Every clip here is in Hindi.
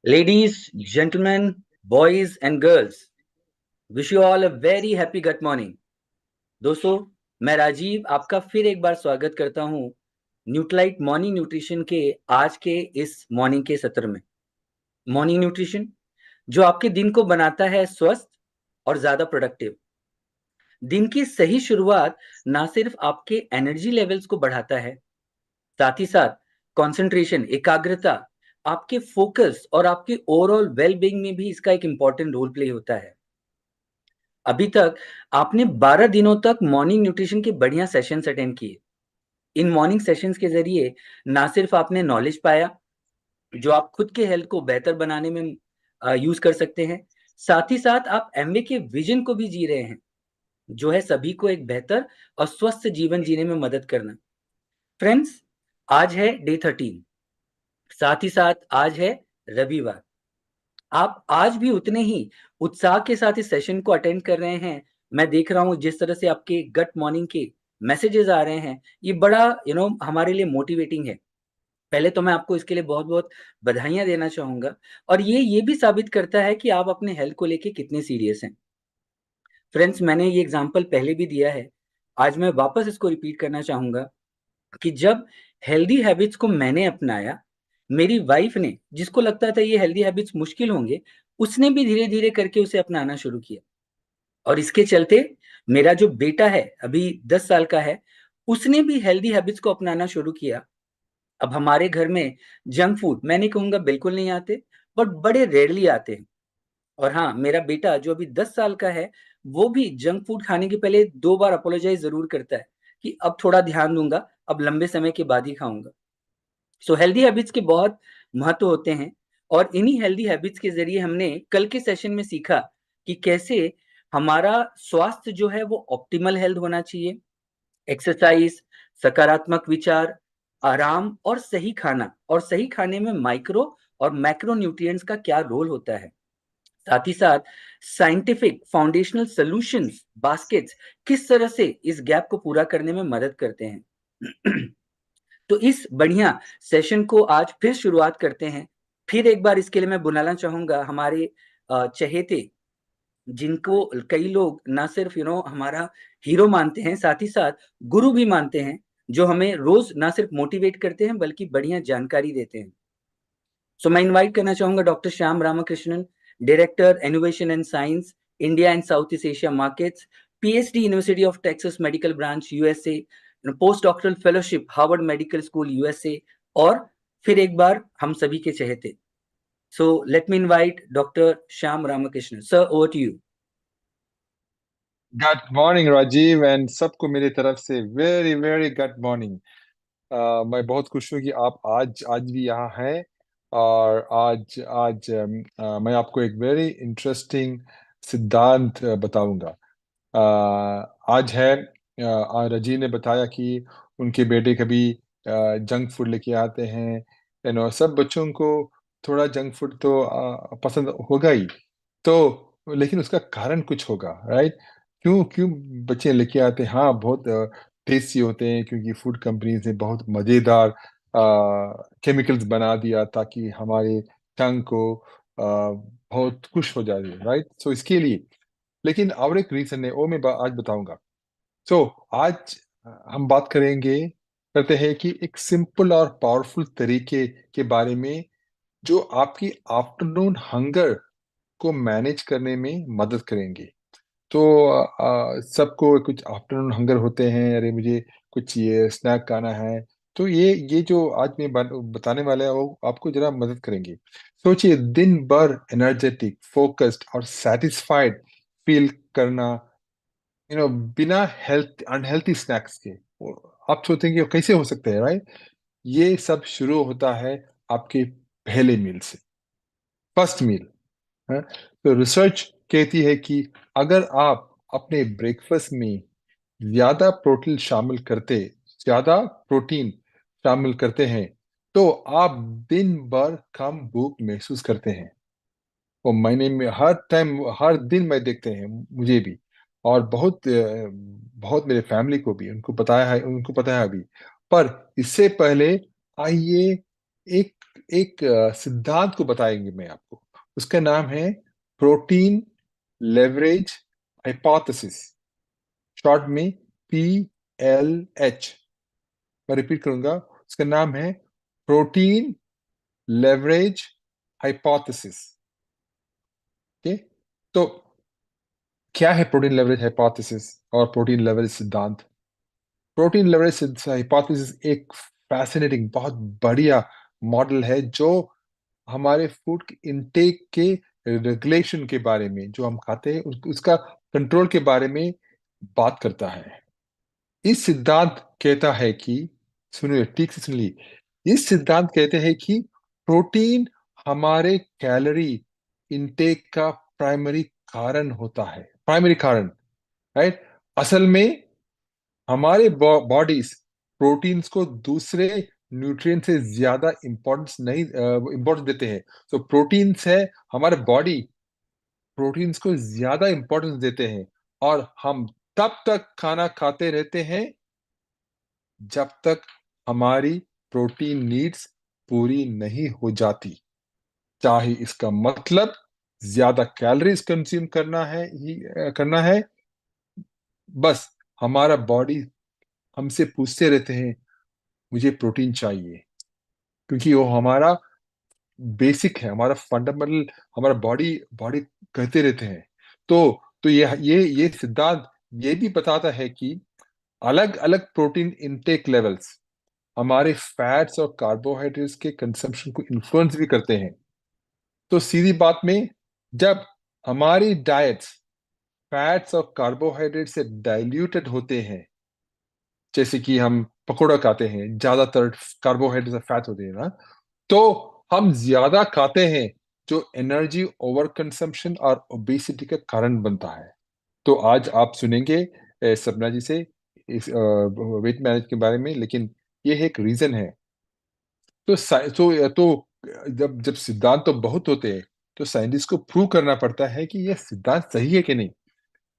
Ladies, gentlemen, boys and girls, wish you all a very happy gut morning. दोस्तों, मैं राजीव आपका फिर एक बार स्वागत करता हूँ न्यूट्राइट मॉर्निंग न्यूट्रिशन के आज के इस मॉर्निंग के सत्र में। मॉर्निंग न्यूट्रिशन जो आपके दिन को बनाता है स्वस्थ और ज्यादा प्रोडक्टिव। दिन की सही शुरुआत ना सिर्फ आपके एनर्जी लेवल्स को बढ़ाता है, साथ ही साथ कंसंट्रेशन, एकाग्रता, आपके फोकस और आपके ओवरऑल वेलबींग में भी इसका एक इंपॉर्टेंट रोल प्ले होता है। अभी तक आपने 12 दिनों तक मॉर्निंग न्यूट्रिशन के बढ़िया सेशंस अटेंड किए। इन मॉर्निंग सेशंस के जरिए ना सिर्फ आपने नॉलेज पाया जो आप खुद के हेल्थ को बेहतर बनाने में यूज कर सकते हैं, साथ ही साथ आप एमवे के विजन को भी जी रहे हैं, जो है सभी को एक बेहतर और स्वस्थ जीवन जीने में मदद करना। फ्रेंड्स, आज है डे 13, साथ ही साथ आज है रविवार। आप आज भी उतने ही उत्साह के साथ इस सेशन को अटेंड कर रहे हैं। मैं देख रहा हूँ जिस तरह से आपके गट मॉर्निंग के मैसेजेस आ रहे हैं, ये बड़ा हमारे लिए मोटिवेटिंग है। पहले तो मैं आपको इसके लिए बहुत-बहुत बधाइयाँ देना चाहूँगा और ये भी साबित करता है कि आप अपने हेल्थ को लेके कितने सीरियस हैं। फ्रेंड्स, मैंने ये एग्ज़ाम्पल पहले भी दिया है, आज मैं वापस इसको रिपीट करना चाहूँगा कि जब हेल्दी हैबिट्स को मैंने अपनाया, मेरी वाइफ ने, जिसको लगता था ये हेल्दी हैबिट्स मुश्किल होंगे, उसने भी धीरे-धीरे करके उसे अपनाना शुरू किया और इसके चलते मेरा जो बेटा है, अभी 10 साल का है, उसने भी हेल्दी हैबिट्स को अपनाना शुरू किया। अब हमारे घर में जंक फूड मैं नहीं कहूँगा बिल्कुल नहीं आते, बट बड़े रेयरली आते हैं। और हाँ, मेरा बेटा जो अभी 10 साल का है, वो भी जंक फूड खाने के पहले 2 बार अपोलोजाइज़ ज़रूर करता है कि अब थोड़ा ध्यान दूँगा, अब लंबे समय के बाद ही खाऊँगा। सो हेल्दी हैबिट्स के बहुत महत्व होते हैं और इन्हीं हेल्दी हैबिट्स के ज़रिए हमने कल के सेशन में सीखा कि कैसे हमारा स्वास्थ्य जो है वो ऑप्टिमल हेल्थ होना चाहिए। एक्सरसाइज़, सकारात्मक विचार, आराम और सही खाना, और सही खाने में माइक्रो और मैक्रो न्यूट्रिएंट्स का क्या रोल होता है। साथ ही साथ साइंटिफिक फाउंडेशनल सॉल्यूशंस बास्केट्स किस तरह से इस गैप को पूरा करने में मदद करते हैं। तो इस बढ़िया सेशन को आज फिर शुरुआत करते हैं। फिर एक बार इसके लिए मैं बुलाना चाहूँगा हमारे चहेते, जिनको कई लोग ना सिर्फ हमारा हीरो मानते हैं, साथ ही साथ गुरु भी मानते हैं, जो हमें रोज़ ना सिर्फ मोटिवेट करते हैं बल्कि बढ़िया जानकारी देते हैं। सो मैं इनवाइट करना चाहूँगा doctor Shyam Ramakrishnan, director innovation and science, India and south east Asia markets, PhD university of Texas medical branch USA, post doctoral fellowship Harvard medical school USA, और फिर एक बार हम सभी के चहेते। So let me invite doctor Shyam Ramakrishnan sir, over to you. Good morning Rajeev and सबको मेरी तरफ से वेरी वेरी गुड मॉर्निंग। मैं बहुत खुश हूँ कि आप आज आज भी यहाँ हैं। और आज आज मैं आपको एक वेरी इंटरेस्टिंग सिद्धांत बताऊंगा। आज है रजी ने बताया कि उनके बेटे कभी जंक फूड लेके आते हैं। सब बच्चों को थोड़ा जंक फूड तो पसंद होगा ही, तो लेकिन उसका कारण कुछ होगा, राइट? क्यों क्यों बच्चे लेके आते हैं? हाँ, बहुत टेस्टी होते हैं क्योंकि फूड कंपनीज ने बहुत मजेदार केमिकल्स बना दिया ताकि हमारे टंग को बहुत खुश हो जाए, राइट? सो इसके लिए, लेकिन और एक रीजन है वो मैं आज बताऊंगा। सो आज हम बात करते हैं कि एक सिंपल और पावरफुल तरीके के बारे में जो आपकी आफ्टरनून हंगर को मैनेज करने में मदद करेंगे। तो सबको कुछ आफ्टरनून हंगर होते हैं, अरे मुझे कुछ ये स्नैक खाना है। तो ये जो आज मैं बताने वाला है वो आपको जरा मदद करेंगे। सोचिए, दिन भर एनर्जेटिक, फोकस्ड और सेटिस्फाइड फील करना, बिना हेल्थ अनहेल्थी स्नैक्स के। आप सोचेंगे वो कैसे हो सकते हैं, राइट? ये सब शुरू होता है आपके पहले मील से, फर्स्ट मील है। तो रिसर्च कहती है कि अगर आप अपने ब्रेकफास्ट में ज्यादा प्रोटीन शामिल करते ज्यादा प्रोटीन शामिल करते हैं तो आप दिन भर कम भूख महसूस करते हैं। वो महीने में हर टाइम हर दिन मैं देखते हैं, मुझे भी, और बहुत मेरे फैमिली को भी उनको पता है अभी। पर इससे पहले आइए एक एक सिद्धांत को बताएंगे मैं आपको। उसका नाम है प्रोटीन लेवरेज हाइपोथेसिस, शॉर्ट में PLH। मैं रिपीट करूंगा, उसका नाम है प्रोटीन लेवरेज हाइपोथेसिस। ओके, तो क्या है प्रोटीन लेवरेज हाइपोथेसिस और प्रोटीन लेवरेज सिद्धांत? प्रोटीन लेवरेज हाइपोथेसिस एक फैसिनेटिंग, बहुत बढ़िया मॉडल है जो हमारे फूड इनटेक के रेगुलेशन के बारे में, जो हम खाते हैं उसका कंट्रोल के बारे में बात करता है। इस सिद्धांत कहता है कि, सुनिए ठीक से सुनिए, इस सिद्धांत कहते हैं कि प्रोटीन हमारे कैलोरी इनटेक का प्राइमरी कारण होता है, प्राइमरी कारण, राइट। असल में हमारे बॉडीज प्रोटीन्स को दूसरे न्यूट्रिएंट से ज्यादा इंपॉर्टेंस नहीं इंपॉर्टेंस देते हैं। तो प्रोटीन्स है, हमारे बॉडी प्रोटीन्स को ज्यादा इंपॉर्टेंस देते हैं, और हम तब तक खाना खाते रहते हैं जब तक हमारी प्रोटीन नीड्स पूरी नहीं हो जाती। चाहे इसका मतलब ज्यादा कैलोरीज कंज्यूम करना है, बस हमारा बॉडी हमसे पूछते रहते हैं मुझे प्रोटीन चाहिए, क्योंकि वो हमारा बेसिक है, हमारा फंडामेंटल, हमारा बॉडी बॉडी कहते रहते हैं। तो ये सिद्धांत ये भी बताता है कि अलग अलग प्रोटीन इनटेक लेवल्स हमारे फैट्स और कार्बोहाइड्रेट्स के कंजम्पशन को इन्फ्लुएंस भी करते हैं। तो सीधी बात में, जब हमारी डाइट्स फैट्स और कार्बोहाइड्रेट से डाइल्यूटेड होते हैं, जैसे कि हम पकौड़ा खाते हैं, ज्यादातर कार्बोहाइड्रेट और फैट होते हैं ना, तो हम ज्यादा खाते हैं, जो एनर्जी ओवर कंजम्पशन और ओबेसिटी का कारण बनता है। तो आज आप सुनेंगे सपना जी से इस वेट मैनेज के बारे में, लेकिन ये एक रीजन है। तो जब जब सिद्धांत तो बहुत होते हैं, तो साइंटिस्ट को प्रूव करना पड़ता है कि यह सिद्धांत सही है कि नहीं।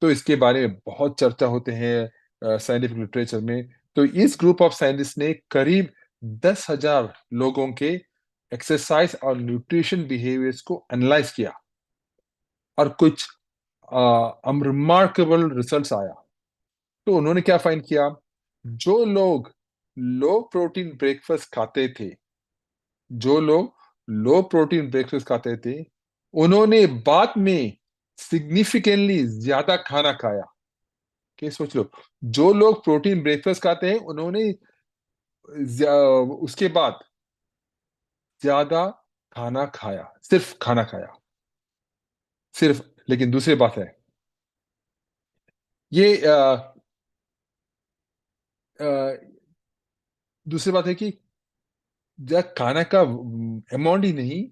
तो इसके बारे में बहुत चर्चा होते हैं साइंटिफिक लिटरेचर में। तो इस ग्रुप ऑफ साइंटिस्ट ने करीब 10,000 लोगों के एक्सरसाइज और न्यूट्रिशन बिहेवियर्स को एनालाइज किया, और कुछ अनरिमार्केबल रिजल्ट्स आया। तो उन्होंने क्या फाइंड किया? जो लोग लो प्रोटीन ब्रेकफास्ट खाते थे, जो लोग लो प्रोटीन ब्रेकफास्ट खाते थे, उन्होंने बाद में सिग्निफिकेंटली ज्यादा खाना खाया। क्या सोच लो, जो लोग प्रोटीन ब्रेकफास्ट खाते हैं उन्होंने उसके बाद ज्यादा खाना खाया, सिर्फ खाना खाया, सिर्फ। लेकिन दूसरी बात है, ये दूसरी बात है कि जब खाना का अमाउंट ही नहीं,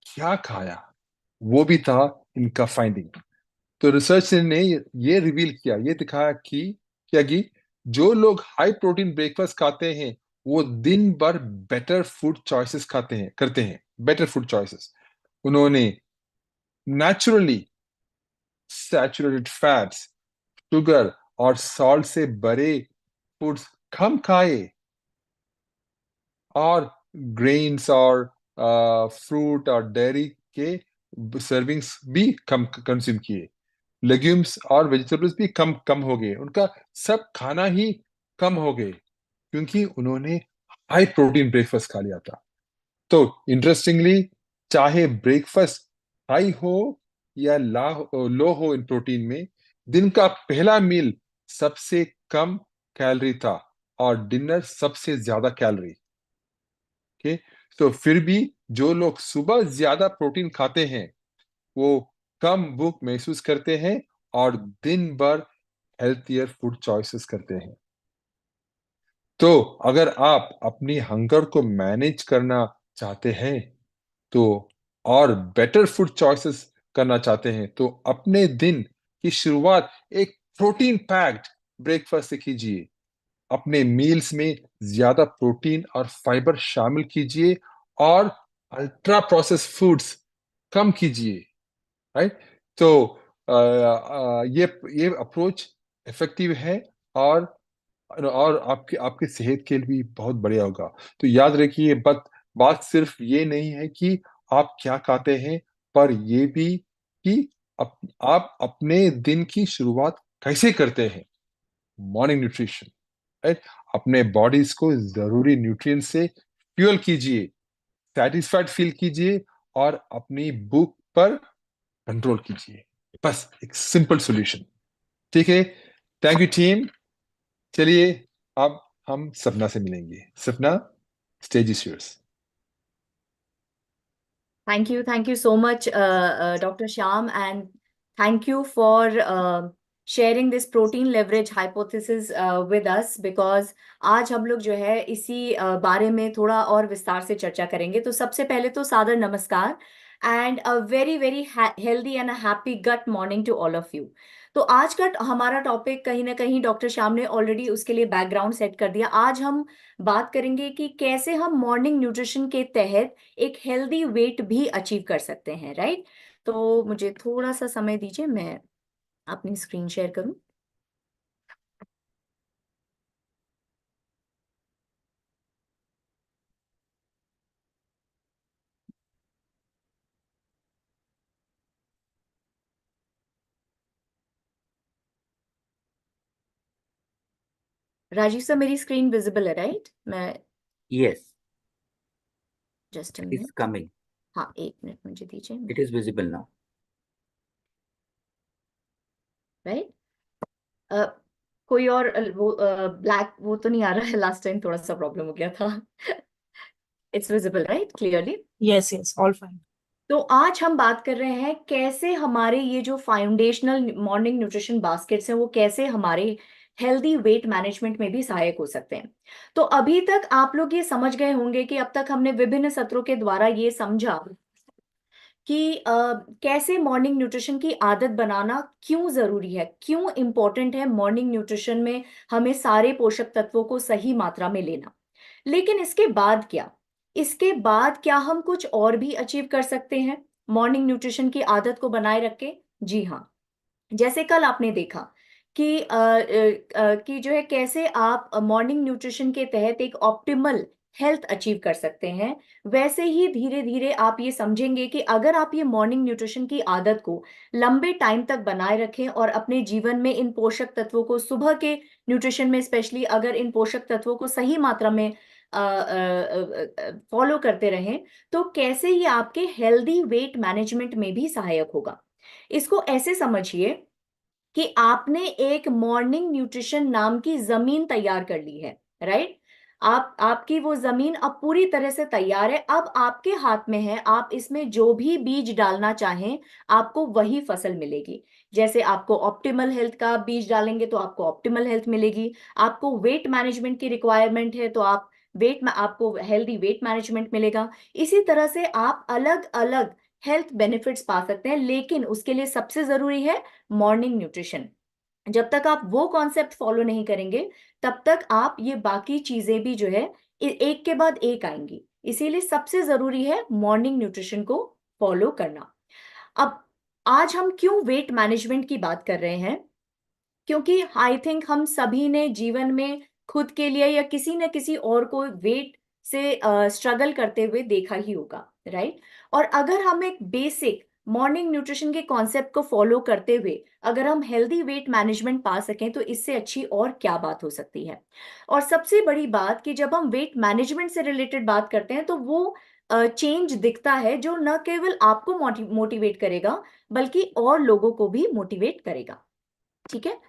क्या खाया वो भी था इनका फाइंडिंग। तो रिसर्च ने ये रिवील किया, ये दिखाया कि क्या कि जो लोग हाई प्रोटीन ब्रेकफास्ट खाते हैं, वो दिन भर बेटर फूड चॉइसेस करते हैं, बेटर फूड चॉइसेस। उन्होंने नेचुरली सैचुरेटेड फैट्स, शुगर और सॉल्ट से भरे फूड्स कम खाए, और ग्रेन्स और फ्रूट और डेयरी के सर्विंग्स भी कम कंज्यूम किए। लेग्यूम्स और वेजिटेबल्स भी कम कम हो गए, उनका सब खाना ही कम हो गए, क्योंकि उन्होंने हाई प्रोटीन ब्रेकफास्ट खा लिया था। तो इंटरेस्टिंगली, चाहे ब्रेकफास्ट हाई हो या लो हो इन प्रोटीन में, दिन का पहला मील सबसे कम कैलोरी था, और डिनर सबसे ज्यादा कैलोरी। ओके, तो फिर भी जो लोग सुबह ज्यादा प्रोटीन खाते हैं, वो कम भूख महसूस करते हैं, और दिन भर हेल्थियर फूड चॉइसेस करते हैं। तो अगर आप अपनी हंगर को मैनेज करना चाहते हैं, तो और बेटर फूड चॉइसेस करना चाहते हैं, तो अपने दिन की शुरुआत एक प्रोटीन पैक्ड ब्रेकफास्ट से कीजिए। अपने मील्स में ज्यादा प्रोटीन और फाइबर शामिल कीजिए, और अल्ट्रा प्रोसेस्ड फूड्स कम कीजिए, राइट। तो ये अप्रोच इफेक्टिव है, और आपके आपके सेहत के लिए भी बहुत बढ़िया होगा। तो याद रखिए, बस बात सिर्फ ये नहीं है कि आप क्या खाते हैं, पर ये भी कि आप अपने दिन की शुरुआत कैसे करते हैं। Morning nutrition, right? अपने बॉडीज को जरूरी न्यूट्रिएंट से फ्यूल कीजिए, सैटिस्फाइड फील कीजिए और अपनी भूख पर कंट्रोल कीजिए। बस एक सिंपल सॉल्यूशन। ठीक है, थैंक यू टीम। चलिए अब हम सपना से मिलेंगे। सपना, stage is yours. Thank you so much, Dr. Shyam, and thank you for sharing this protein leverage hypothesis with us, because आज हम लोग जो है इसी बारे में थोड़ा और विस्तार से चर्चा करेंगे। तो सबसे पहले तो सादर नमस्कार and a very very healthy and a happy gut morning to all of you. तो आज का हमारा टॉपिक कहीं ना कहीं डॉक्टर श्याम ने ऑलरेडी उसके लिए बैकग्राउंड सेट कर दिया। आज हम बात करेंगे कि कैसे हम मॉर्निंग न्यूट्रिशन के तहत एक हेल्दी वेट भी अचीव कर सकते हैं, राइट। तो मुझे थोड़ा सा समय दीजिए, मैं अपनी स्क्रीन शेयर करूं। राजीव सर, मेरी स्क्रीन विजिबल है, राइट? मैं Yes, just a it is minute. coming. हाँ, एक मिनट मुझे दीजिए, It is visible now. Right. कोई और वो ब्लैक वो तो नहीं आ रहा है? लास्ट टाइम थोड़ा सा प्रॉब्लम हो गया था। It's visible, right, clearly? Yes, yes, all fine. तो आज हम बात कर रहे हैं कैसे हमारे ये जो फाउंडेशनल मॉर्निंग न्यूट्रिशन बास्केट्स हैं वो कैसे हमारे हेल्दी वेट मैनेजमेंट में भी सहायक हो सकते हैं। तो अभी तक आप लोग ये समझ गए होंगे कि अब तक हमने विभिन्न सत्रों के द्वारा ये समझा कि कैसे मॉर्निंग न्यूट्रिशन की आदत बनाना क्यों जरूरी है, क्यों इंपॉर्टेंट है मॉर्निंग न्यूट्रिशन में हमें सारे पोषक तत्वों को सही मात्रा में लेना। लेकिन इसके बाद क्या, इसके बाद क्या हम कुछ और भी अचीव कर सकते हैं मॉर्निंग न्यूट्रिशन की आदत को बनाए रख के? जी हाँ, जैसे कल आपने देखा कि कि जो है कैसे आप मॉर्निंग न्यूट्रिशन के तहत एक ऑप्टिमल हेल्थ अचीव कर सकते हैं। वैसे ही धीरे धीरे आप ये समझेंगे कि अगर आप ये मॉर्निंग न्यूट्रिशन की आदत को लंबे टाइम तक बनाए रखें और अपने जीवन में इन पोषक तत्वों को सुबह के न्यूट्रिशन में स्पेशली अगर इन पोषक तत्वों को सही मात्रा में फॉलो करते रहें, तो कैसे ये आपके हेल्दी वेट मैनेजमेंट में भी सहायक होगा। इसको ऐसे समझिए कि आपने एक मॉर्निंग न्यूट्रिशन नाम की जमीन तैयार कर ली है, राइट। आपकी वो जमीन अब पूरी तरह से तैयार है, अब आपके हाथ में है, आप इसमें जो भी बीज डालना चाहें आपको वही फसल मिलेगी। जैसे आपको ऑप्टिमल हेल्थ का बीज डालेंगे तो आपको ऑप्टिमल हेल्थ मिलेगी, आपको वेट मैनेजमेंट की रिक्वायरमेंट है तो आप आपको हेल्दी वेट मैनेजमेंट मिलेगा। इसी तरह से आप अलग अलग हेल्थ बेनिफिट्स पा सकते हैं, लेकिन उसके लिए सबसे जरूरी है मॉर्निंग न्यूट्रिशन। जब तक आप वो कॉन्सेप्ट फॉलो नहीं करेंगे तब तक आप ये बाकी चीजें भी जो है एक के बाद एक आएंगी। इसीलिए सबसे जरूरी है मॉर्निंग न्यूट्रिशन को फॉलो करना। अब आज हम क्यों वेट मैनेजमेंट की बात कर रहे हैं? क्योंकि आई थिंक हम सभी ने जीवन में खुद के लिए या किसी न किसी और को वेट से स्ट्रगल करते हुए देखा ही होगा, राइट। और अगर हम एक बेसिक मॉर्निंग न्यूट्रिशन के कॉन्सेप्ट को फॉलो करते हुए अगर हम हेल्दी वेट मैनेजमेंट पा सकें तो इससे अच्छी और क्या बात हो सकती है। और सबसे बड़ी बात कि जब हम वेट मैनेजमेंट से रिलेटेड बात करते हैं तो वो चेंज दिखता है जो न केवल आपको मोटिवेट करेगा बल्कि और लोगों को भी मोटिवेट करेगा। ठीक है,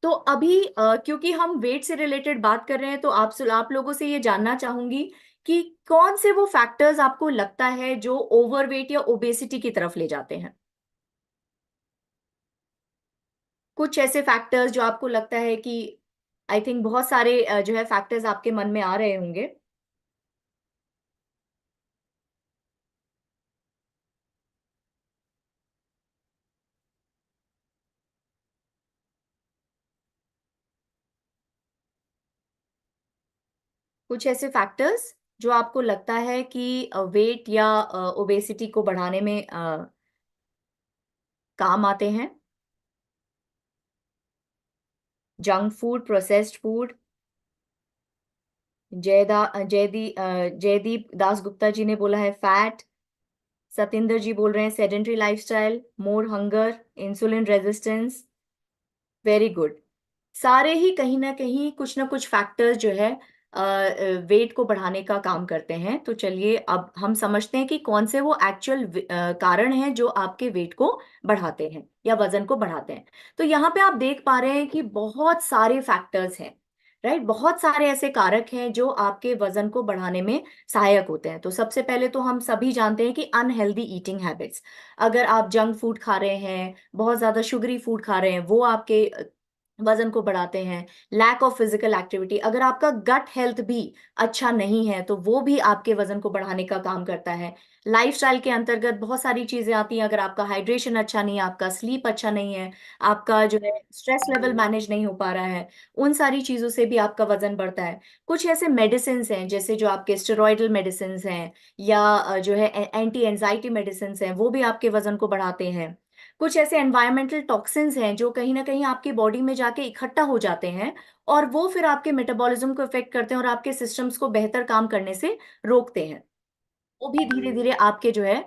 तो अभी क्योंकि हम वेट से रिलेटेड बात कर रहे हैं तो आप लोगों से ये जानना चाहूंगी कि कौन से वो फैक्टर्स आपको लगता है जो ओवरवेट या ओबेसिटी की तरफ ले जाते हैं। कुछ ऐसे फैक्टर्स जो आपको लगता है कि आई थिंक बहुत सारे जो है फैक्टर्स आपके मन में आ रहे होंगे। कुछ ऐसे फैक्टर्स जो आपको लगता है कि वेट या ओबेसिटी को बढ़ाने में काम आते हैं। Junk food, processed food, Jaideep Das Gupta ji ने बोला है फैट। सतिंदर जी बोल रहे हैं sedentary lifestyle, more hunger, insulin resistance. Very good. सारे ही कहीं ना कुछ फैक्टर्स जो है वेट को बढ़ाने का काम करते हैं। तो चलिए अब हम समझते हैं कि कौन से वो एक्चुअल कारण हैं जो आपके वेट को बढ़ाते हैं या वजन को बढ़ाते हैं। तो यहाँ पे आप देख पा रहे हैं कि बहुत सारे फैक्टर्स हैं, राइट। बहुत सारे ऐसे कारक हैं जो आपके वजन को बढ़ाने में सहायक होते हैं। तो सबसे पहले तो हम सभी जानते हैं कि अनहेल्दी ईटिंग हैबिट्स। अगर आप जंक फूड खा रहे हैं, बहुत ज्यादा शुगरी फूड खा रहे हैं, वो आपके वजन को बढ़ाते हैं। लैक ऑफ फिजिकल एक्टिविटी, अगर आपका गट हेल्थ भी अच्छा नहीं है तो वो भी आपके वजन को बढ़ाने का काम करता है। लाइफस्टाइल के अंतर्गत बहुत सारी चीजें आती हैं। अगर आपका हाइड्रेशन अच्छा नहीं है, आपका स्लीप अच्छा नहीं है, आपका जो है स्ट्रेस लेवल मैनेज नहीं हो पा रहा है, उन सारी चीजों से भी आपका वजन बढ़ता है। कुछ ऐसे मेडिसिन हैं जैसे जो आपके स्टेरॉइडल मेडिसिन हैं या जो है एंटी एंजाइटी मेडिसिन हैं, वो भी आपके वजन को बढ़ाते हैं। कुछ ऐसे एनवायरमेंटल टॉक्सिन्स हैं जो कहीं ना कहीं आपकी बॉडी में जाके इकट्ठा हो जाते हैं और वो फिर आपके मेटाबॉलिज्म को इफेक्ट करते हैं और आपके सिस्टम्स को बेहतर काम करने से रोकते हैं। वो भी धीरे धीरे आपके जो है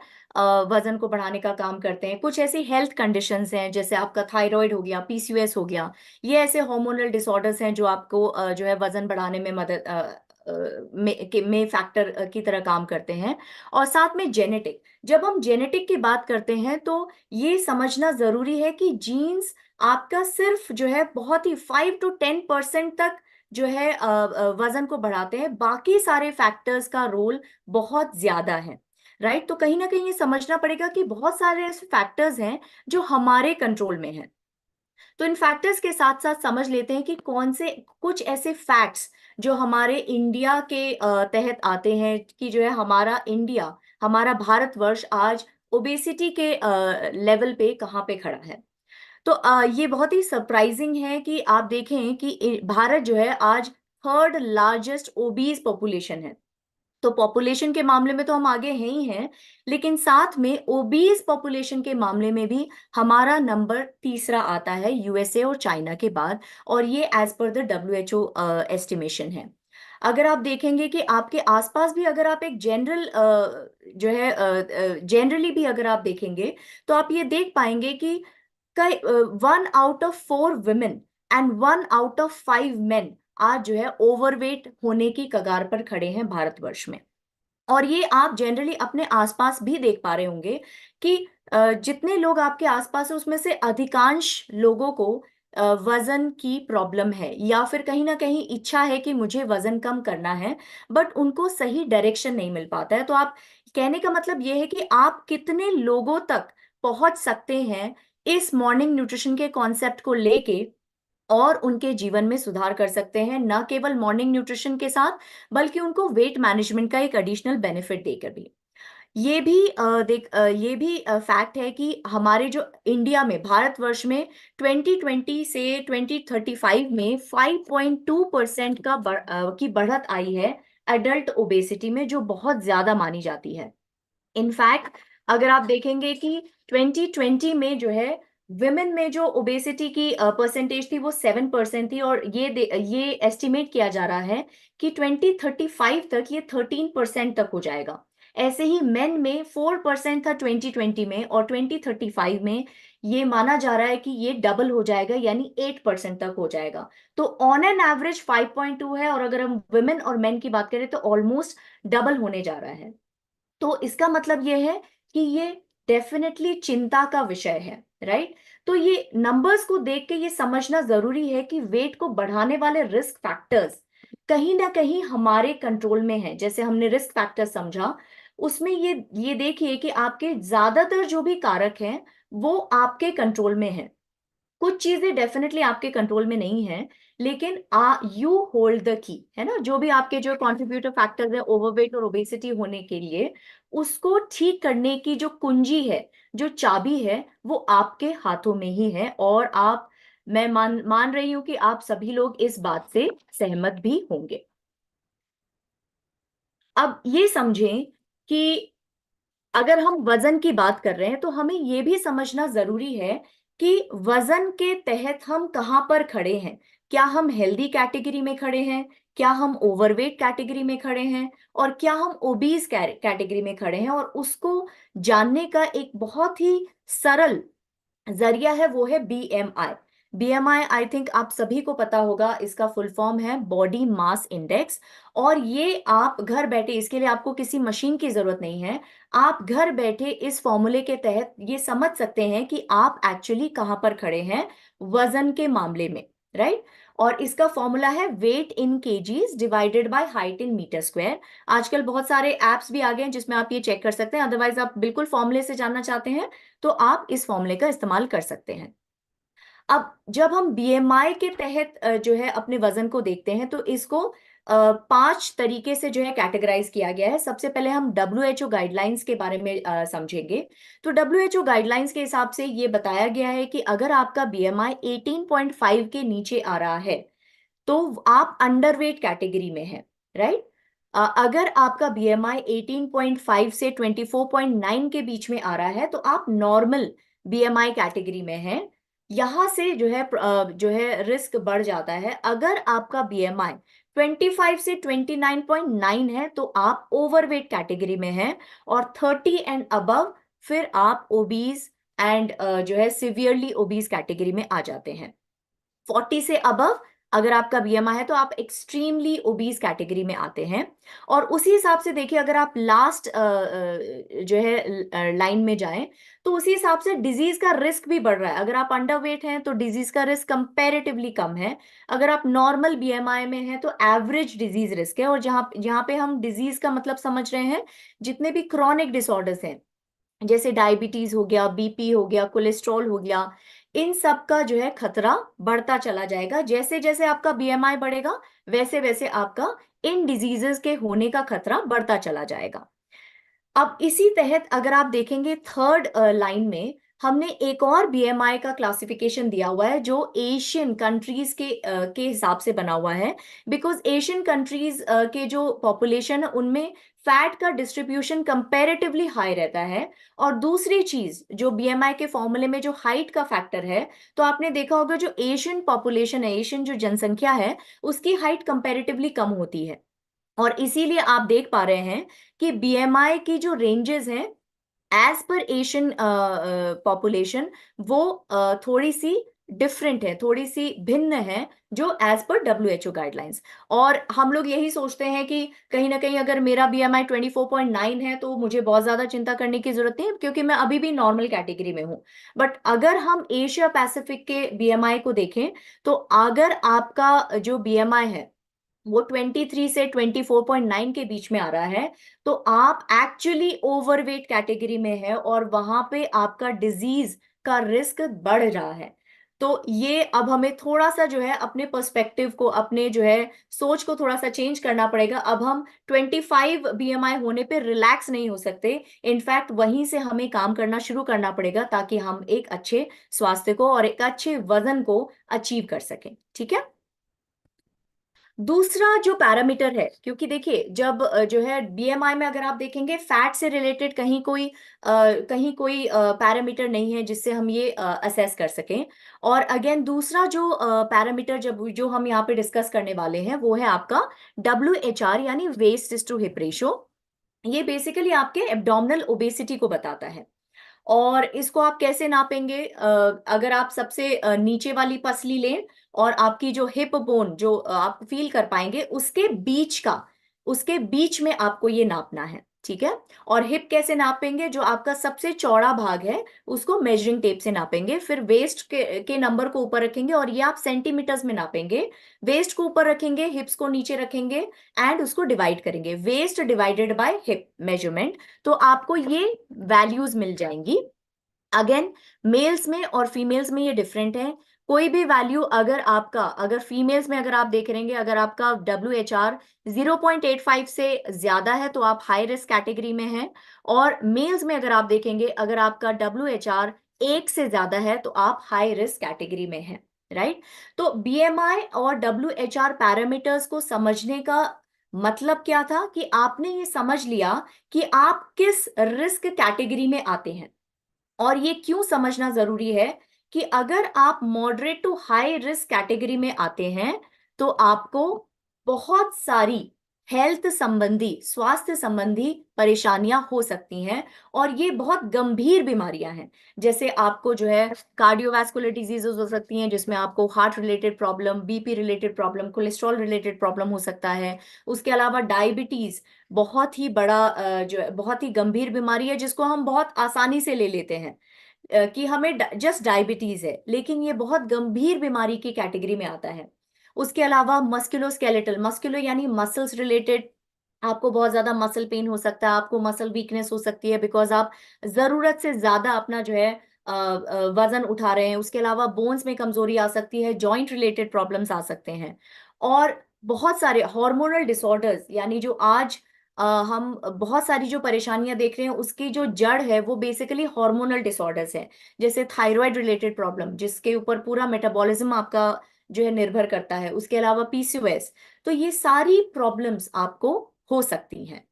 वजन को बढ़ाने का काम करते हैं। कुछ ऐसी हेल्थ कंडीशंस हैं जैसे आपका थायराइड हो गया, पीसीओएस हो गया। ये ऐसे हार्मोनल डिसऑर्डर्स हैं जो आपको जो है वजन बढ़ाने में मदद में फैक्टर की तरह काम करते हैं। और साथ में जेनेटिक, जब हम जेनेटिक की बात करते हैं तो ये समझना जरूरी है कि जीन्स आपका सिर्फ जो है बहुत ही 5 to 10% तक जो है वजन को बढ़ाते हैं। बाकी सारे फैक्टर्स का रोल बहुत ज्यादा है, राइट। तो कहीं ना कहीं ये समझना पड़ेगा कि बहुत सारे ऐसे फैक्टर्स हैं जो हमारे कंट्रोल में हैं। तो इन फैक्टर्स के साथ साथ समझ लेते हैं कि कौन से कुछ ऐसे फैक्ट्स जो हमारे इंडिया के तहत आते हैं कि जो है हमारा इंडिया, हमारा भारतवर्ष आज ओबेसिटी के लेवल पे कहाँ पे खड़ा है। तो ये बहुत ही सरप्राइजिंग है कि आप देखें कि भारत जो है आज थर्ड लार्जेस्ट ओबीज पॉपुलेशन है। तो पॉपुलेशन के मामले में तो हम आगे हैं ही हैं, लेकिन साथ में ओबीज पॉपुलेशन के मामले में भी हमारा नंबर तीसरा आता है यूएसए और चाइना के बाद। और ये as per the WHO estimation है। अगर आप देखेंगे कि आपके आसपास भी अगर आप एक जनरल जो है जनरली भी अगर आप देखेंगे तो आप ये देख पाएंगे कि 1 out of 4 women and 1 out of 5 men आज जो है ओवरवेट होने की कगार पर खड़े हैं भारतवर्ष में। और ये आप जनरली अपने आसपास भी देख पा रहे होंगे कि जितने लोग आपके आसपास है उसमें से अधिकांश लोगों को वजन की प्रॉब्लम है या फिर कहीं ना कहीं इच्छा है कि मुझे वजन कम करना है, बट उनको सही डायरेक्शन नहीं मिल पाता है। तो आप कहने का मतलब ये है कि आप कितने लोगों तक पहुंच सकते हैं इस मॉर्निंग न्यूट्रिशन के कॉन्सेप्ट को लेके और उनके जीवन में सुधार कर सकते हैं, न केवल मॉर्निंग न्यूट्रिशन के साथ बल्कि उनको वेट मैनेजमेंट का एक एडिशनल बेनिफिट देकर भी। ये भी फैक्ट है कि हमारे जो इंडिया में भारतवर्ष में 2020 से 2035 में 5.2% की बढ़त आई है एडल्ट ओबेसिटी में, जो बहुत ज्यादा मानी जाती है। इनफैक्ट अगर आप देखेंगे कि 2020 में जो है विमेन में जो ओबेसिटी की परसेंटेज थी वो 7% थी और ये एस्टिमेट किया जा रहा है कि 2035 तक ये 13% तक हो जाएगा। ऐसे ही मेन में 4% था 2020 में और 2035 में ये माना जा रहा है कि ये डबल हो जाएगा यानी 8% तक हो जाएगा। तो ऑन एन एवरेज 5.2 है और अगर हम वुमेन और मेन की बात करें तो ऑलमोस्ट डबल होने जा रहा है। तो इसका मतलब यह है कि ये डेफिनेटली चिंता का विषय है, राइट। तो ये नंबर्स को देख के ये समझना जरूरी है कि वेट को बढ़ाने वाले रिस्क फैक्टर्स कहीं ना कहीं हमारे कंट्रोल में है। जैसे हमने रिस्क फैक्टर समझा, उसमें ये देखिए कि आपके ज्यादातर जो भी कारक हैं वो आपके कंट्रोल में है। कुछ चीजें डेफिनेटली आपके कंट्रोल में नहीं है, लेकिन यू होल्ड द की, है ना। जो भी आपके जो कॉन्ट्रीब्यूटर फैक्टर्स है ओवरवेट और ओबेसिटी होने के लिए, उसको ठीक करने की जो कुंजी है, जो चाबी है, वो आपके हाथों में ही है। और मैं मान रही हूं कि आप सभी लोग इस बात से सहमत भी होंगे। अब ये समझें कि अगर हम वजन की बात कर रहे हैं तो हमें यह भी समझना जरूरी है कि वजन के तहत हम कहां पर खड़े हैं। क्या हम हेल्दी कैटेगरी में खड़े हैं, क्या हम ओवरवेट कैटेगरी में खड़े हैं, और क्या हम ओबीज कैटेगरी में खड़े हैं। और उसको जानने का एक बहुत ही सरल जरिया है, वो है बीएमआई। बीएमआई आई थिंक आप सभी को पता होगा, इसका फुल फॉर्म है बॉडी मास इंडेक्स। और ये आप घर बैठे, इसके लिए आपको किसी मशीन की जरूरत नहीं है, आप घर बैठे इस फॉर्मूले के तहत ये समझ सकते हैं कि आप एक्चुअली कहां पर खड़े हैं वजन के मामले में, राइट। और इसका फॉर्मूला है weight in kgs divided by height in metre square. आजकल बहुत सारे एप्स भी आ गए हैं जिसमें आप ये चेक कर सकते हैं, अदरवाइज आप बिल्कुल फॉर्मूले से जानना चाहते हैं तो आप इस फॉर्मूले का इस्तेमाल कर सकते हैं। अब जब हम बीएमआई के तहत जो है अपने वजन को देखते हैं, तो इसको 5 तरीके से जो है कैटेगराइज किया गया है। सबसे पहले हम डब्ल्यूएचओ गाइडलाइंस के बारे में समझेंगे। तो डब्ल्यूएचओ गाइडलाइंस के हिसाब से ये बताया गया है कि अगर आपका बीएमआई 18.5 के नीचे आ रहा है तो आप अंडरवेट कैटेगरी में हैं, राइट। अगर आपका बीएमआई 18.5 से 24.9 के बीच में आ रहा है तो आप नॉर्मल बीएमआई कैटेगरी में हैं। यहां से जो है रिस्क बढ़ जाता है। अगर आपका बीएमआई 25 से 29.9 है तो आप ओवरवेट कैटेगरी में हैं, और 30 एंड अबव फिर आप ओबीज एंड जो है सिवियरली ओबीज कैटेगरी में आ जाते हैं। 40 से अबव अगर आपका बीएमआई है तो आप एक्सट्रीमली ओबीज कैटेगरी में आते हैं। और उसी हिसाब से देखिए, अगर आप लास्ट जो है लाइन में जाएं तो उसी हिसाब से डिजीज का रिस्क भी बढ़ रहा है। अगर आप अंडरवेट हैं तो डिजीज का रिस्क कंपैरेटिवली कम है। अगर आप नॉर्मल बीएमआई में हैं तो एवरेज डिजीज रिस्क है। और जहां जहां पे हम डिजीज का मतलब समझ रहे हैं, जितने भी क्रॉनिक डिसऑर्डर्स हैं, जैसे डायबिटीज हो गया, बीपी हो गया, कोलेस्ट्रॉल हो गया, इन सब का जो है खतरा बढ़ता चला जाएगा। जैसे जैसे आपका बीएमआई बढ़ेगा वैसे वैसे आपका इन डिजीजेस के होने का खतरा बढ़ता चला जाएगा। अब इसी तहत अगर आप देखेंगे थर्ड लाइन में हमने एक और बीएमआई का क्लासिफिकेशन दिया हुआ है जो एशियन कंट्रीज के हिसाब से बना हुआ है। बिकॉज एशियन कंट्रीज के जो पॉपुलेशन है उनमें फैट का डिस्ट्रीब्यूशन कंपैरेटिवली हाई रहता है। और दूसरी चीज जो बीएमआई के फॉर्मूले में जो हाइट का फैक्टर है, तो आपने देखा होगा जो एशियन पॉपुलेशन है, एशियन जो जनसंख्या है, उसकी हाइट कंपैरेटिवली कम होती है। और इसीलिए आप देख पा रहे हैं कि बीएमआई की जो रेंजेस हैं एज पर एशियन पॉपुलेशन, वो थोड़ी सी डिफरेंट है, थोड़ी सी भिन्न है, जो एज पर डब्ल्यूएचओ गाइडलाइंस। और हम लोग यही सोचते हैं कि कहीं ना कहीं अगर मेरा बीएमआई 24.9 है तो मुझे बहुत ज्यादा चिंता करने की जरूरत नहीं है, क्योंकि मैं अभी भी नॉर्मल कैटेगरी में हूं। बट अगर हम एशिया पैसिफिक के बीएमआई को देखें, तो अगर आपका जो बीएमआई है वो 23 से 24.9 के बीच में आ रहा है तो आप एक्चुअली ओवरवेट कैटेगरी में है, और वहां पे आपका डिजीज का रिस्क बढ़ रहा है। तो ये अब हमें थोड़ा सा जो है अपने पर्सपेक्टिव को, अपने जो है सोच को थोड़ा सा चेंज करना पड़ेगा। अब हम 25 बीएमआई होने पे रिलैक्स नहीं हो सकते। इनफैक्ट वहीं से हमें काम करना शुरू करना पड़ेगा ताकि हम एक अच्छे स्वास्थ्य को और एक अच्छे वजन को अचीव कर सकें, ठीक है। दूसरा जो पैरामीटर है, क्योंकि देखिए जब जो है बीएमआई में अगर आप देखेंगे फैट से रिलेटेड कहीं कोई पैरामीटर नहीं है जिससे हम ये असेस कर सकें। और अगेन दूसरा जो पैरामीटर जो हम यहाँ पे डिस्कस करने वाले हैं वो है आपका WHR यानी वेस्ट टू हिप रेशियो। ये बेसिकली आपके एब्डोमिनल ओबेसिटी को बताता है। और इसको आप कैसे नापेंगे? अगर आप सबसे नीचे वाली पसली लें और आपकी जो हिप बोन जो आप फील कर पाएंगे उसके बीच में आपको ये नापना है, ठीक है। और हिप कैसे नापेंगे? जो आपका सबसे चौड़ा भाग है उसको मेजरिंग टेप से नापेंगे, फिर वेस्ट के नंबर को ऊपर रखेंगे और ये आप सेंटीमीटर्स में नापेंगे। वेस्ट को ऊपर रखेंगे, हिप्स को नीचे रखेंगे एंड उसको डिवाइड करेंगे, waist divided by hip measurement, तो आपको ये वैल्यूज मिल जाएंगी। अगेन मेल्स में और फीमेल्स में ये डिफरेंट है। कोई भी वैल्यू अगर फीमेल्स में अगर आप देख रहेंगे, अगर आपका WHR 0.85 से ज्यादा है तो आप हाई रिस्क कैटेगरी में हैं। और मेल्स में अगर आप देखेंगे, अगर आपका WHR 1 से ज्यादा है तो आप हाई रिस्क कैटेगरी में हैं, राइट। तो बीएमआई और WHR पैरामीटर्स को समझने का मतलब क्या था कि आपने ये समझ लिया कि आप किस रिस्क कैटेगरी में आते हैं। और ये क्यों समझना जरूरी है कि अगर आप moderate to high risk category में आते हैं तो आपको बहुत सारी हेल्थ संबंधी, स्वास्थ्य संबंधी परेशानियां हो सकती हैं, और ये बहुत गंभीर बीमारियां हैं। जैसे आपको जो है कार्डियोवैस्कुलर डिजीजेस हो सकती हैं, जिसमें आपको heart related problem, BP related problem, cholesterol related problem हो सकता है। उसके अलावा डायबिटीज बहुत ही बड़ा जो है बहुत ही गंभीर बीमारी है, जिसको हम बहुत आसानी से ले लेते हैं कि हमें जस्ट डायबिटीज है, लेकिन ये बहुत गंभीर बीमारी की कैटेगरी में आता है। उसके अलावा मस्कुलोस्केलेटल, मस्कुलो यानी मसल्स रिलेटेड, आपको बहुत ज्यादा मसल पेन हो सकता है, आपको मसल वीकनेस हो सकती है, बिकॉज आप जरूरत से ज्यादा अपना जो है वजन उठा रहे हैं। उसके अलावा बोन्स में कमजोरी आ सकती है, जॉइंट रिलेटेड प्रॉब्लम्स आ सकते हैं, और बहुत सारे हार्मोनल डिसऑर्डर्स, यानी जो आज हम बहुत सारी जो परेशानियां देख रहे हैं उसकी जो जड़ है वो बेसिकली हार्मोनल डिसऑर्डर्स है। जैसे थायराइड रिलेटेड प्रॉब्लम, जिसके ऊपर पूरा मेटाबॉलिज्म आपका जो है निर्भर करता है। उसके अलावा पीसीओएस। तो ये सारी प्रॉब्लम्स आपको हो सकती हैं।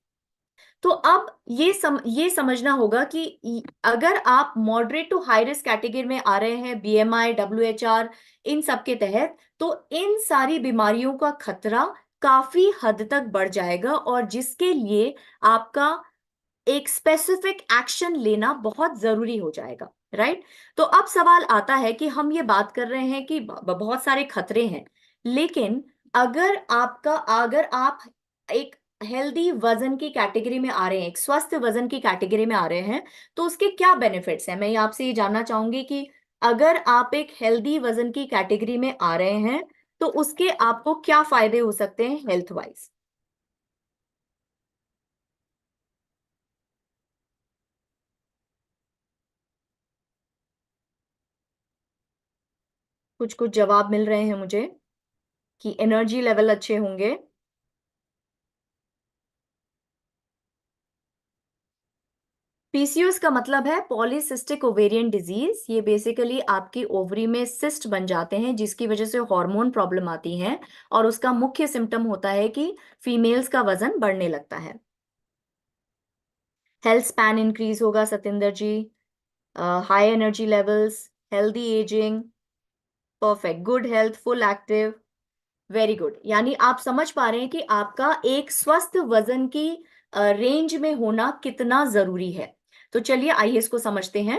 तो अब ये समझना होगा कि अगर आप moderate to high risk category में आ रहे हैं, बीएमआई, डब्ल्यूएचआर, इन सब के तहत, तो इन सारी बीमारियों का खतरा काफी हद तक बढ़ जाएगा, और जिसके लिए आपका एक स्पेसिफिक एक्शन लेना बहुत जरूरी हो जाएगा। राइट। तो अब सवाल आता है कि हम ये बात कर रहे हैं कि बहुत सारे खतरे हैं, लेकिन अगर आप एक हेल्दी वजन की कैटेगरी में आ रहे हैं, एक स्वस्थ वजन की कैटेगरी में आ रहे हैं, तो उसके क्या बेनिफिट्स हैं। मैं आपसे ये जानना चाहूंगी कि अगर आप एक हेल्दी वजन की कैटेगरी में आ रहे हैं तो उसके आपको क्या फायदे हो सकते हैं हेल्थ वाइज। कुछ कुछ जवाब मिल रहे हैं मुझे कि एनर्जी लेवल अच्छे होंगे। पीसीओएस का मतलब है पॉलीसिस्टिक ओवेरियन डिजीज। ये बेसिकली आपकी ओवरी में सिस्ट बन जाते हैं, जिसकी वजह से हार्मोन प्रॉब्लम आती है, और उसका मुख्य सिम्टम होता है कि फीमेल्स का वजन बढ़ने लगता है। हेल्थ स्पैन इंक्रीज होगा Satinder ji, high energy levels, healthy ageing, perfect, good health, full active, very good. यानी आप समझ पा रहे हैं कि आपका एक स्वस्थ वजन की रेंज में होना कितना जरूरी है। तो चलिए आइए इसको समझते हैं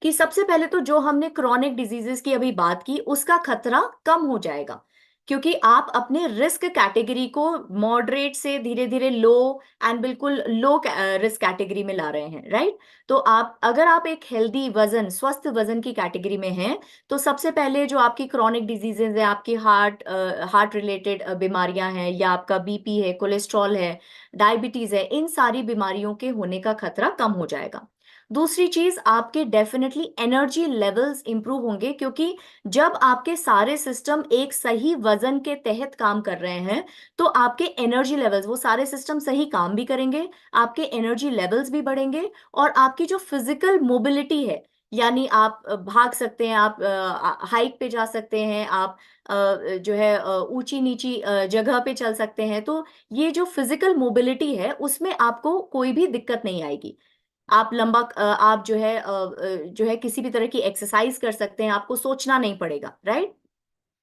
कि सबसे पहले तो जो हमने क्रॉनिक डिजीजेस की अभी बात की, उसका खतरा कम हो जाएगा, क्योंकि आप अपने रिस्क कैटेगरी को मॉडरेट से धीरे धीरे लो एंड बिल्कुल लो रिस्क कैटेगरी में ला रहे हैं। राइट। तो अगर आप एक हेल्दी वजन, स्वस्थ वजन की कैटेगरी में हैं, तो सबसे पहले जो आपकी क्रॉनिक डिजीजेज है, आपकी हार्ट रिलेटेड बीमारियां हैं, या आपका बीपी है, कोलेस्ट्रॉल है, डायबिटीज है, इन सारी बीमारियों के होने का खतरा कम हो जाएगा। दूसरी चीज, आपके डेफिनेटली एनर्जी लेवल्स इंप्रूव होंगे, क्योंकि जब आपके सारे सिस्टम एक सही वजन के तहत काम कर रहे हैं तो आपके एनर्जी लेवल्स, वो सारे सिस्टम सही काम भी करेंगे, आपके एनर्जी लेवल्स भी बढ़ेंगे, और आपकी जो फिजिकल मोबिलिटी है, यानी आप भाग सकते हैं, आप हाइक पे जा सकते हैं, आप जो है ऊंची नीची जगह पे चल सकते हैं। तो ये जो फिजिकल मोबिलिटी है उसमें आपको कोई भी दिक्कत नहीं आएगी। आप आप जो है किसी भी तरह की एक्सरसाइज कर सकते हैं, आपको सोचना नहीं पड़ेगा। राइट।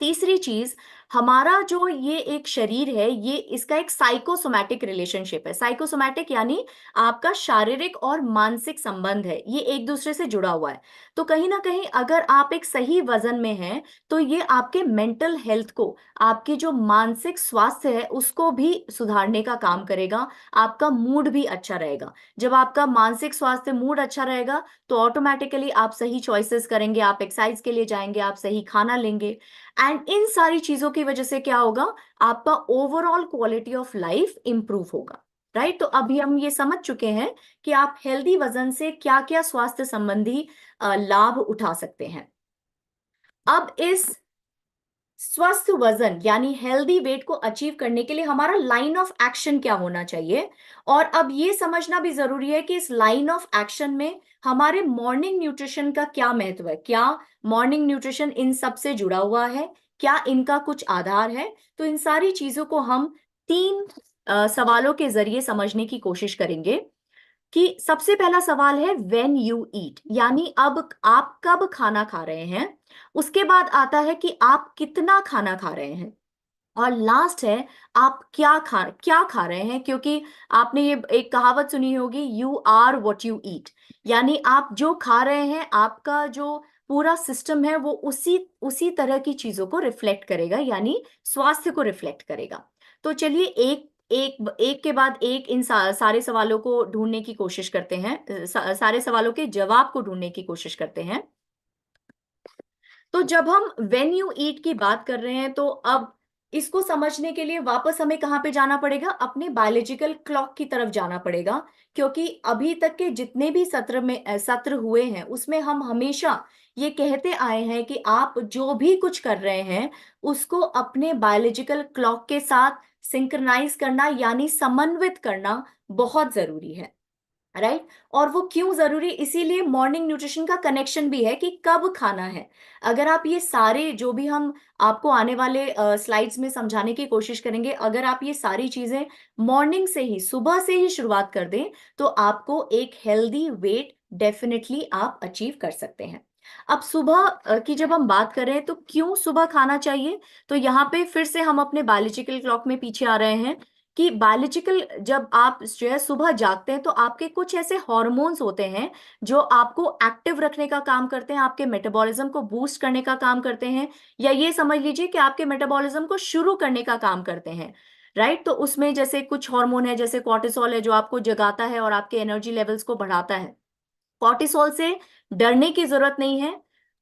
तीसरी चीज, हमारा जो ये एक शरीर है, ये इसका एक साइकोसोमैटिक रिलेशनशिप है। साइकोसोमैटिक यानी आपका शारीरिक और मानसिक संबंध है, ये एक दूसरे से जुड़ा हुआ है। तो कहीं ना कहीं अगर आप एक सही वजन में हैं तो ये आपके मेंटल हेल्थ को, आपकी जो मानसिक स्वास्थ्य है उसको भी सुधारने का काम करेगा। आपका मूड भी अच्छा रहेगा। जब आपका मानसिक स्वास्थ्य, मूड अच्छा रहेगा, तो ऑटोमेटिकली आप सही चॉइसेस करेंगे, आप एक्सरसाइज के लिए जाएंगे, आप सही खाना लेंगे, एंड इन सारी चीजों की वजह से क्या होगा, आपका overall quality of life improve होगा। राइट। तो अभी हम ये समझ चुके हैं कि आप हेल्दी वजन से क्या क्या स्वास्थ्य संबंधी लाभ उठा सकते हैं। अब इस स्वस्थ वजन यानी हेल्दी वेट को अचीव करने के लिए हमारा लाइन ऑफ एक्शन क्या होना चाहिए, और अब ये समझना भी जरूरी है कि इस लाइन ऑफ एक्शन में हमारे मॉर्निंग न्यूट्रिशन का क्या महत्व है। क्या मॉर्निंग न्यूट्रिशन इन सब से जुड़ा हुआ है, क्या इनका कुछ आधार है। तो इन सारी चीजों को हम तीन सवालों के जरिए समझने की कोशिश करेंगे। कि सबसे पहला सवाल है व्हेन यू ईट, यानी अब आप कब खाना खा रहे हैं। उसके बाद आता है कि आप कितना खाना खा रहे हैं। और लास्ट है आप क्या खा रहे हैं, क्योंकि आपने ये एक कहावत सुनी होगी, you are what you eat. यानी आप जो खा रहे हैं, आपका जो पूरा सिस्टम है वो उसी उसी तरह की चीजों को रिफ्लेक्ट करेगा, यानी स्वास्थ्य को रिफ्लेक्ट करेगा। तो चलिए एक एक एक के बाद एक इन सारे सवालों को ढूंढने की कोशिश करते हैं, सारे सवालों के जवाब को ढूंढने की कोशिश करते हैं। तो जब हम व्हेन यू ईट की बात कर रहे हैं, तो अब इसको समझने के लिए वापस हमें कहाँ पे जाना पड़ेगा, अपने बायोलॉजिकल क्लॉक की तरफ जाना पड़ेगा। क्योंकि अभी तक के जितने भी सत्र हुए हैं उसमें हम हमेशा ये कहते आए हैं कि आप जो भी कुछ कर रहे हैं उसको अपने बायोलॉजिकल क्लॉक के साथ सिंक्रनाइज करना, यानी समन्वित करना बहुत जरूरी है। राइट। और वो क्यों जरूरी, इसीलिए मॉर्निंग न्यूट्रिशन का कनेक्शन भी है कि कब खाना है। अगर आप ये सारे जो भी हम आपको आने वाले स्लाइड्स में समझाने की कोशिश करेंगे, अगर आप ये सारी चीजें मॉर्निंग से ही, सुबह से ही शुरुआत कर दें, तो आपको एक हेल्दी वेट डेफिनेटली आप अचीव कर सकते हैं। अब सुबह की जब हम बात कर रहे हैं, तो क्यों सुबह खाना चाहिए, तो यहाँ पे फिर से हम अपने बायोलॉजिकल क्लॉक में पीछे आ रहे हैं कि बायोलॉजिकल, जब आप जो है सुबह जागते हैं तो आपके कुछ ऐसे हार्मोन्स होते हैं जो आपको एक्टिव रखने का काम करते हैं, आपके मेटाबॉलिज्म को बूस्ट करने का काम करते हैं, या ये समझ लीजिए कि आपके मेटाबॉलिज्म को शुरू करने का काम करते हैं। राइट। तो उसमें जैसे कुछ हार्मोन है, जैसे कॉर्टिसोल है जो आपको जगाता है और आपके एनर्जी लेवल्स को बढ़ाता है। कॉर्टिसोल से डरने की जरूरत नहीं है,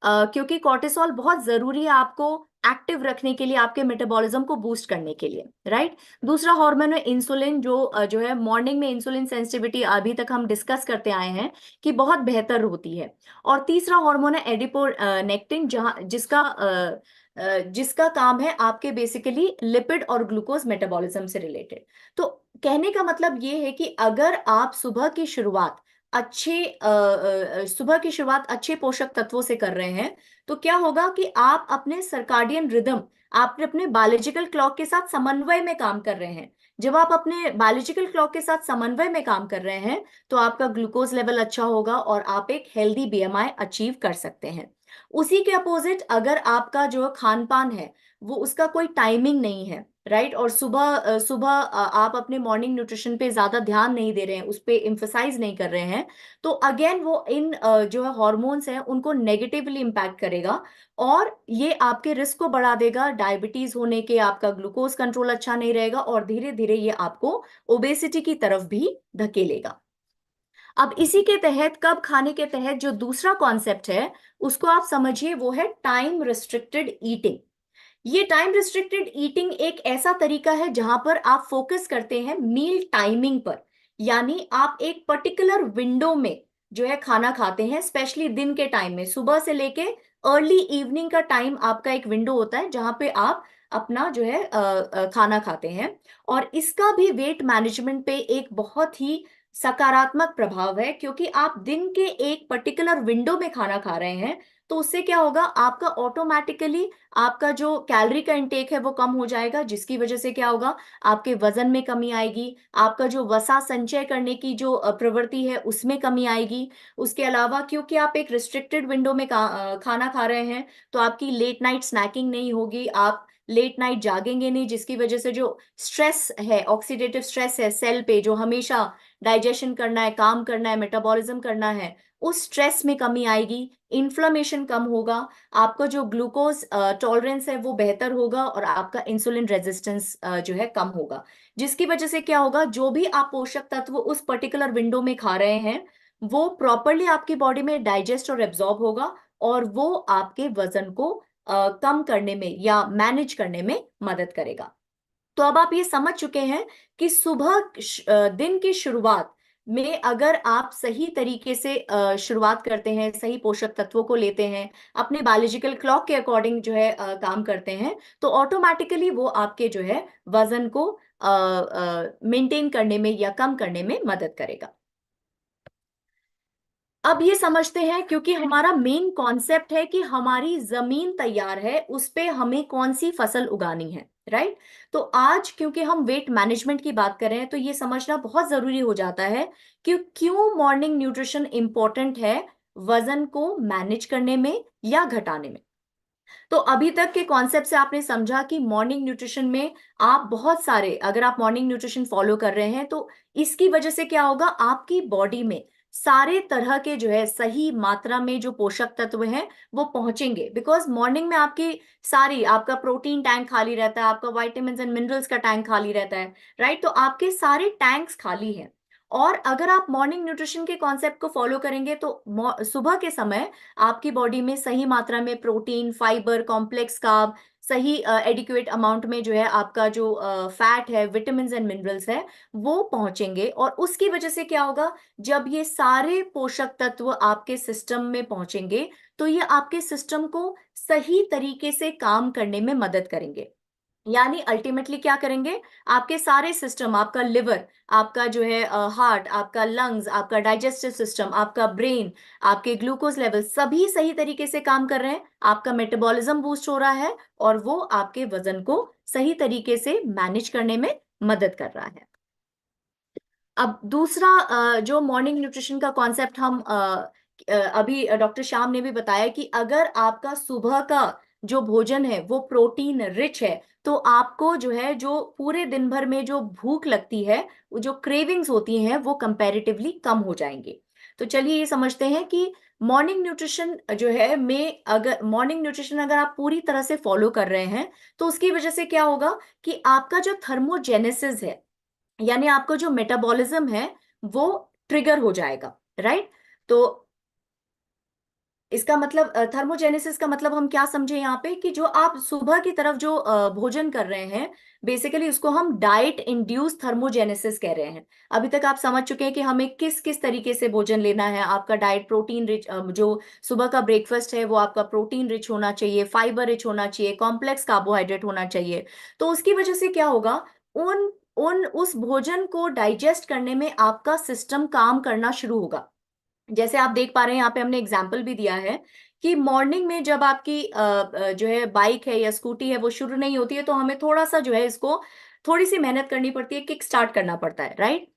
क्योंकि कॉर्टिसोल बहुत जरूरी है आपको एक्टिव रखने के लिए, आपके मेटाबॉलिज्म को बूस्ट करने के लिए। राइट। दूसरा हार्मोन है इंसुलिन, जो है मॉर्निंग में इंसुलिन सेंसिटिविटी अभी तक हम डिस्कस करते आए हैं कि बहुत बेहतर होती है। और तीसरा हार्मोन है एडिपोनेक्टिन, जिसका काम है आपके बेसिकली लिपिड और ग्लूकोज मेटाबॉलिज्म से रिलेटेड। तो कहने का मतलब ये है कि अगर आप सुबह की शुरुआत अच्छे पोषक तत्वों से कर रहे हैं, तो क्या होगा कि आप अपने सर्काडियन रिदम, आप अपने बायोलॉजिकल क्लॉक के साथ समन्वय में काम कर रहे हैं। जब आप अपने बायोलॉजिकल क्लॉक के साथ समन्वय में काम कर रहे हैं, तो आपका ग्लूकोज लेवल अच्छा होगा और आप एक हेल्दी बीएमआई अचीव कर सकते हैं। उसी के अपोजिट अगर आपका जो खान पान है वो उसका कोई टाइमिंग नहीं है, राइट, और सुबह आप अपने मॉर्निंग न्यूट्रिशन पे ज्यादा ध्यान नहीं दे रहे हैं, उस पे इम्फेसाइज नहीं कर रहे हैं, तो अगेन वो इन जो है हॉर्मोन्स हैं उनको नेगेटिवली इम्पैक्ट करेगा और ये आपके रिस्क को बढ़ा देगा डायबिटीज होने के, आपका ग्लूकोज कंट्रोल अच्छा नहीं रहेगा और धीरे धीरे ये आपको ओबेसिटी की तरफ भी धकेलेगा। अब इसी के तहत कब खाने के तहत जो दूसरा कॉन्सेप्ट है उसको आप समझिए, वो है टाइम रिस्ट्रिक्टेड ईटिंग। ये टाइम रिस्ट्रिक्टेड ईटिंग एक ऐसा तरीका है जहां पर आप फोकस करते हैं मील टाइमिंग पर, यानी आप एक पर्टिकुलर विंडो में जो है खाना खाते हैं, स्पेशली दिन के टाइम में, सुबह से लेके अर्ली इवनिंग का टाइम आपका एक विंडो होता है जहां पे आप अपना जो है खाना खाते हैं। और इसका भी वेट मैनेजमेंट पे एक बहुत ही सकारात्मक प्रभाव है, क्योंकि आप दिन के एक पर्टिकुलर विंडो में खाना खा रहे हैं, तो उससे क्या होगा, आपका ऑटोमेटिकली आपका जो कैलोरी का इंटेक है वो कम हो जाएगा, जिसकी वजह से क्या होगा, आपके वजन में कमी आएगी, आपका जो वसा संचय करने की जो प्रवृत्ति है उसमें कमी आएगी। उसके अलावा क्योंकि आप एक रिस्ट्रिक्टेड विंडो में खाना खा रहे हैं, तो आपकी लेट नाइट स्नैकिंग नहीं होगी, आप लेट नाइट जागेंगे नहीं, जिसकी वजह से जो स्ट्रेस है, ऑक्सीडेटिव स्ट्रेस है सेल पे, जो हमेशा डाइजेशन करना है, काम करना है, मेटाबॉलिज्म करना है, उस स्ट्रेस में कमी आएगी, इन्फ्लेमेशन कम होगा, आपका जो ग्लूकोज टॉलरेंस है वो बेहतर होगा और आपका इंसुलिन रेजिस्टेंस जो है कम होगा, जिसकी वजह से क्या होगा, जो भी आप पोषक तत्व उस पर्टिकुलर विंडो में खा रहे हैं वो प्रॉपरली आपकी बॉडी में डाइजेस्ट और एब्जॉर्ब होगा और वो आपके वजन को कम करने में या मैनेज करने में मदद करेगा। तो अब आप ये समझ चुके हैं कि दिन की शुरुआत में अगर आप सही तरीके से शुरुआत करते हैं, सही पोषक तत्वों को लेते हैं, अपने बायोलॉजिकल क्लॉक के अकॉर्डिंग जो है काम करते हैं, तो ऑटोमेटिकली वो आपके जो है वजन को मेंटेन करने में या कम करने में मदद करेगा। अब ये समझते हैं, क्योंकि हमारा मेन कॉन्सेप्ट है कि हमारी जमीन तैयार है, उस पे हमें कौन सी फसल उगानी है, राइट। तो आज क्योंकि हम वेट मैनेजमेंट की बात कर रहे हैं, तो ये समझना बहुत जरूरी हो जाता है कि क्यों मॉर्निंग न्यूट्रिशन इंपॉर्टेंट है वजन को मैनेज करने में या घटाने में। तो अभी तक के कॉन्सेप्ट से आपने समझा कि मॉर्निंग न्यूट्रिशन में आप बहुत सारे, अगर आप मॉर्निंग न्यूट्रिशन फॉलो कर रहे हैं तो इसकी वजह से क्या होगा, आपकी बॉडी में सारे तरह के जो है सही मात्रा में जो पोषक तत्व हैं वो पहुंचेंगे। बिकॉज मॉर्निंग में आपकी सारी, आपका प्रोटीन टैंक खाली रहता है, आपका वाइटामिन एंड मिनरल्स का टैंक खाली रहता है, राइट। तो आपके सारे टैंक्स खाली हैं। और अगर आप मॉर्निंग न्यूट्रिशन के कॉन्सेप्ट को फॉलो करेंगे तो सुबह के समय आपकी बॉडी में सही मात्रा में प्रोटीन, फाइबर, कॉम्प्लेक्स कार्ब, सही एडिक्वेट अमाउंट में जो है आपका जो फैट है, विटामिन एंड मिनरल्स है, वो पहुंचेंगे। और उसकी वजह से क्या होगा, जब ये सारे पोषक तत्व आपके सिस्टम में पहुंचेंगे तो ये आपके सिस्टम को सही तरीके से काम करने में मदद करेंगे। यानी अल्टीमेटली क्या करेंगे, आपके सारे सिस्टम, आपका लिवर, आपका जो है हार्ट, आपका लंग्स, आपका डाइजेस्टिव सिस्टम, आपका ब्रेन, आपके ग्लूकोज लेवल सभी सही तरीके से काम कर रहे हैं, आपका मेटाबॉलिज्म बूस्ट हो रहा है, और वो आपके वजन को सही तरीके से मैनेज करने में मदद कर रहा है। अब दूसरा जो मॉर्निंग न्यूट्रिशन का कॉन्सेप्ट हम अभी डॉक्टर श्याम ने भी बताया कि अगर आपका सुबह का जो भोजन है वो प्रोटीन रिच है, तो आपको जो है, जो पूरे दिन भर में जो भूख लगती है, वो जो क्रेविंग्स होती हैं, वो कंपैरेटिवली कम हो जाएंगे। तो चलिए ये समझते हैं कि मॉर्निंग न्यूट्रिशन जो है में, अगर मॉर्निंग न्यूट्रिशन अगर आप पूरी तरह से फॉलो कर रहे हैं तो उसकी वजह से क्या होगा कि आपका जो थर्मोजेनेसिस है, यानी आपका जो मेटाबॉलिज्म है, वो ट्रिगर हो जाएगा, राइट। तो इसका मतलब, थर्मोजेनेसिस का मतलब हम क्या समझे यहाँ पे, कि जो आप सुबह की तरफ जो भोजन कर रहे हैं, बेसिकली उसको हम डाइट इंड्यूस थर्मोजेनेसिस कह रहे हैं। अभी तक आप समझ चुके हैं कि हमें किस किस तरीके से भोजन लेना है। आपका डाइट प्रोटीन रिच, जो सुबह का ब्रेकफास्ट है वो आपका प्रोटीन रिच होना चाहिए, फाइबर रिच होना चाहिए, कॉम्प्लेक्स कार्बोहाइड्रेट होना चाहिए। तो उसकी वजह से क्या होगा, उन उन उस भोजन को डाइजेस्ट करने में आपका सिस्टम काम करना शुरू होगा। जैसे आप देख पा रहे हैं यहाँ पे हमने एग्जाम्पल भी दिया है कि मॉर्निंग में जब आपकी जो है बाइक है या स्कूटी है वो शुरू नहीं होती है, तो हमें थोड़ा सा जो है इसको थोड़ी सी मेहनत करनी पड़ती है, किक स्टार्ट करना पड़ता है, राइट।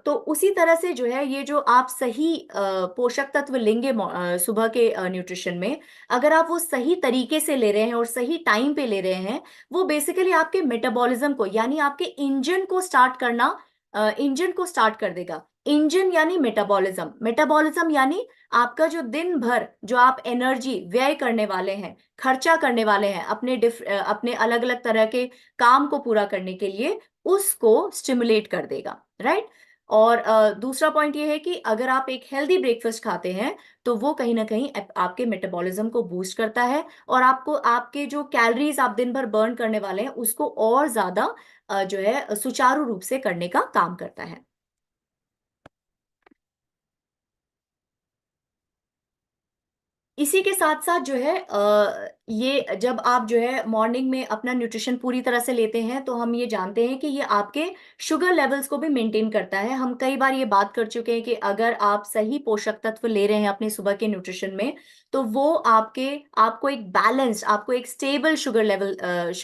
तो उसी तरह से जो है, ये जो आप सही पोषक तत्व लेंगे सुबह के न्यूट्रिशन में, अगर आप वो सही तरीके से ले रहे हैं और सही टाइम पे ले रहे हैं, वो बेसिकली आपके मेटाबॉलिज्म को, यानी आपके इंजन को स्टार्ट कर देगा। इंजन यानी मेटाबॉलिज्म, मेटाबॉलिज्म यानी आपका जो दिन भर जो आप एनर्जी व्यय करने वाले हैं, खर्चा करने वाले हैं अपने अलग अलग तरह के काम को पूरा करने के लिए, उसको स्टिमुलेट कर देगा, राइट। और दूसरा पॉइंट ये है कि अगर आप एक हेल्दी ब्रेकफास्ट खाते हैं तो वो कहीं ना कहीं आपके मेटाबॉलिज्म को बूस्ट करता है, और आपको आपके जो कैलोरीज आप दिन भर बर्न करने वाले हैं उसको और ज्यादा जो है सुचारू रूप से करने का काम करता है। इसी के साथ साथ जो है ये जब आप जो है मॉर्निंग में अपना न्यूट्रिशन पूरी तरह से लेते हैं, तो हम ये जानते हैं कि ये आपके शुगर लेवल्स को भी मेंटेन करता है। हम कई बार ये बात कर चुके हैं कि अगर आप सही पोषक तत्व ले रहे हैं अपने सुबह के न्यूट्रिशन में, तो वो आपको एक बैलेंस्ड, आपको एक स्टेबल शुगर लेवल,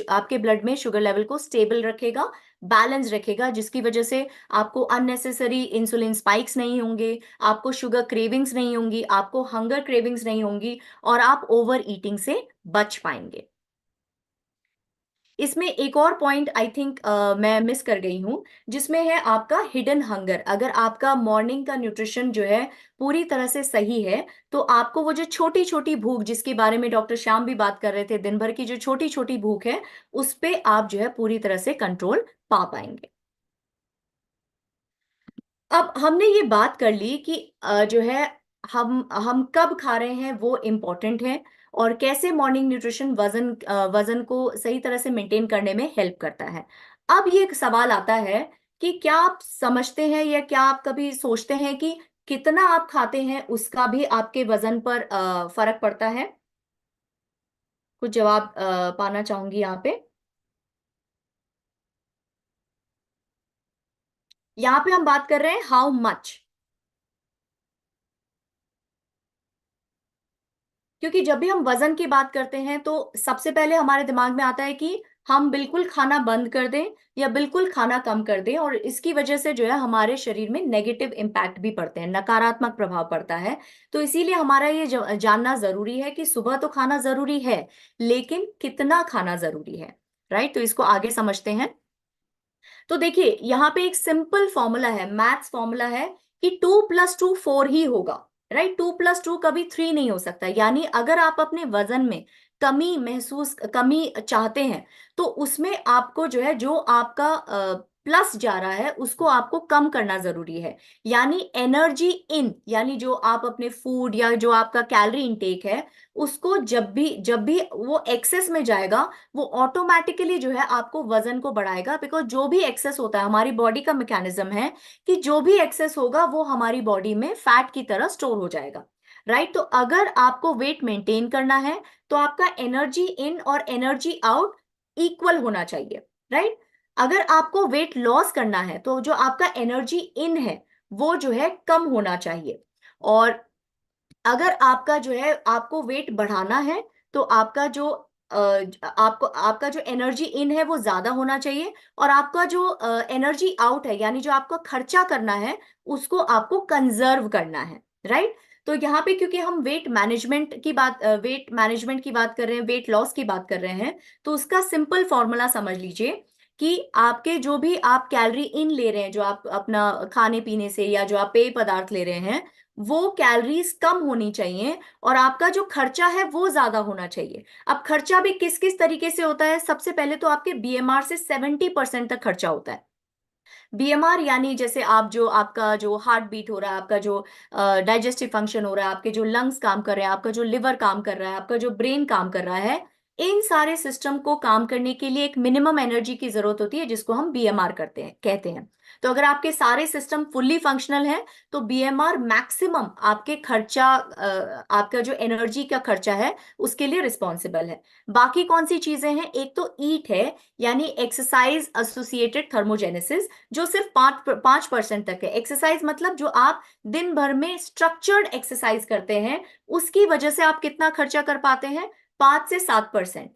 आपके ब्लड में शुगर लेवल को स्टेबल रखेगा, बैलेंस रखेगा, जिसकी वजह से आपको अननेसेसरी इंसुलिन स्पाइक्स नहीं होंगे, आपको शुगर क्रेविंग्स नहीं होंगी, आपको हंगर क्रेविंग्स नहीं होंगी, और आप ओवर ईटिंग से बच पाएंगे। इसमें एक और पॉइंट आई थिंक मैं मिस कर गई हूं, जिसमें है आपका हिडन हंगर। अगर आपका मॉर्निंग का न्यूट्रिशन जो है पूरी तरह से सही है, तो आपको वो जो छोटी छोटी भूख, जिसके बारे में डॉक्टर श्याम भी बात कर रहे थे, दिन भर की जो छोटी छोटी भूख है, उस पे आप जो है पूरी तरह से कंट्रोल पा पाएंगे। अब हमने ये बात कर ली कि जो है हम कब खा रहे हैं वो इम्पोर्टेंट है, और कैसे मॉर्निंग न्यूट्रिशन वजन को सही तरह से मेंटेन करने में हेल्प करता है। अब ये एक सवाल आता है कि क्या आप समझते हैं या क्या आप कभी सोचते हैं कि कितना आप खाते हैं उसका भी आपके वजन पर फर्क पड़ता है। कुछ जवाब पाना चाहूंगी यहाँ पे। यहाँ पे हम बात कर रहे हैं हाउ मच। क्योंकि जब भी हम वजन की बात करते हैं तो सबसे पहले हमारे दिमाग में आता है कि हम बिल्कुल खाना बंद कर दें या बिल्कुल खाना कम कर दें, और इसकी वजह से जो है हमारे शरीर में नेगेटिव इम्पैक्ट भी पड़ते हैं, नकारात्मक प्रभाव पड़ता है। तो इसीलिए हमारा ये जानना जरूरी है कि सुबह तो खाना जरूरी है, लेकिन कितना खाना जरूरी है। राइट, तो इसको आगे समझते हैं। तो देखिए यहाँ पे एक सिंपल फॉर्मूला है, मैथ्स फॉर्मूला है कि 2 + 2 4 ही होगा। राइट, 2 + 2 कभी 3 नहीं हो सकता। यानी अगर आप अपने वजन में कमी चाहते हैं, तो उसमें आपको जो है, जो आपका प्लस जा रहा है उसको आपको कम करना जरूरी है। यानी एनर्जी इन, यानी जो आप अपने फूड या जो आपका कैलोरी इनटेक है, उसको जब भी वो एक्सेस में जाएगा, वो ऑटोमेटिकली जो है आपको वजन को बढ़ाएगा। बिकॉज जो भी एक्सेस होता है, हमारी बॉडी का मैकेनिज्म है कि जो भी एक्सेस होगा वो हमारी बॉडी में फैट की तरह स्टोर हो जाएगा। राइट, तो अगर आपको वेट मेंटेन करना है तो आपका एनर्जी इन और एनर्जी आउट इक्वल होना चाहिए। राइट, अगर आपको वेट लॉस करना है तो जो आपका एनर्जी इन है वो जो है कम होना चाहिए, और अगर आपका जो है आपको वेट बढ़ाना है तो आपका जो आपका जो एनर्जी इन है वो ज्यादा होना चाहिए, और आपका जो एनर्जी आउट है, यानी जो आपका खर्चा करना है, उसको आपको कंजर्व करना है। राइट, तो यहाँ पे क्योंकि हम वेट मैनेजमेंट की बात कर रहे हैं, वेट लॉस की बात कर रहे हैं, तो उसका सिंपल फॉर्मूला समझ लीजिए कि आपके जो भी आप कैलोरी इन ले रहे हैं, जो आप अपना खाने पीने से या जो आप पेय पदार्थ ले रहे हैं, वो कैलोरीज कम होनी चाहिए, और आपका जो खर्चा है वो ज्यादा होना चाहिए। अब खर्चा भी किस किस तरीके से होता है? सबसे पहले तो आपके बीएमआर से 70% तक खर्चा होता है। बीएमआर यानी जैसे आप जो आपका जो हार्ट बीट हो रहा है, आपका जो डाइजेस्टिव फंक्शन हो रहा है, आपके जो लंग्स काम कर रहे हैं, आपका जो लिवर काम कर रहा है, आपका जो ब्रेन काम कर रहा है, इन सारे सिस्टम को काम करने के लिए एक मिनिमम एनर्जी की जरूरत होती है, जिसको हम बीएमआर कहते हैं। तो अगर आपके सारे सिस्टम फुल्ली फंक्शनल है तो बीएमआर मैक्सिमम आपके आपका जो एनर्जी का खर्चा है उसके लिए रिस्पॉन्सिबल है। बाकी कौन सी चीजें हैं? एक तो ईट है, यानी एक्सरसाइज एसोसिएटेड थर्मोजेनेसिस, जो सिर्फ 5% तक है। एक्सरसाइज मतलब जो आप दिन भर में स्ट्रक्चर्ड एक्सरसाइज करते हैं, उसकी वजह से आप कितना खर्चा कर पाते हैं? 5 से 7%।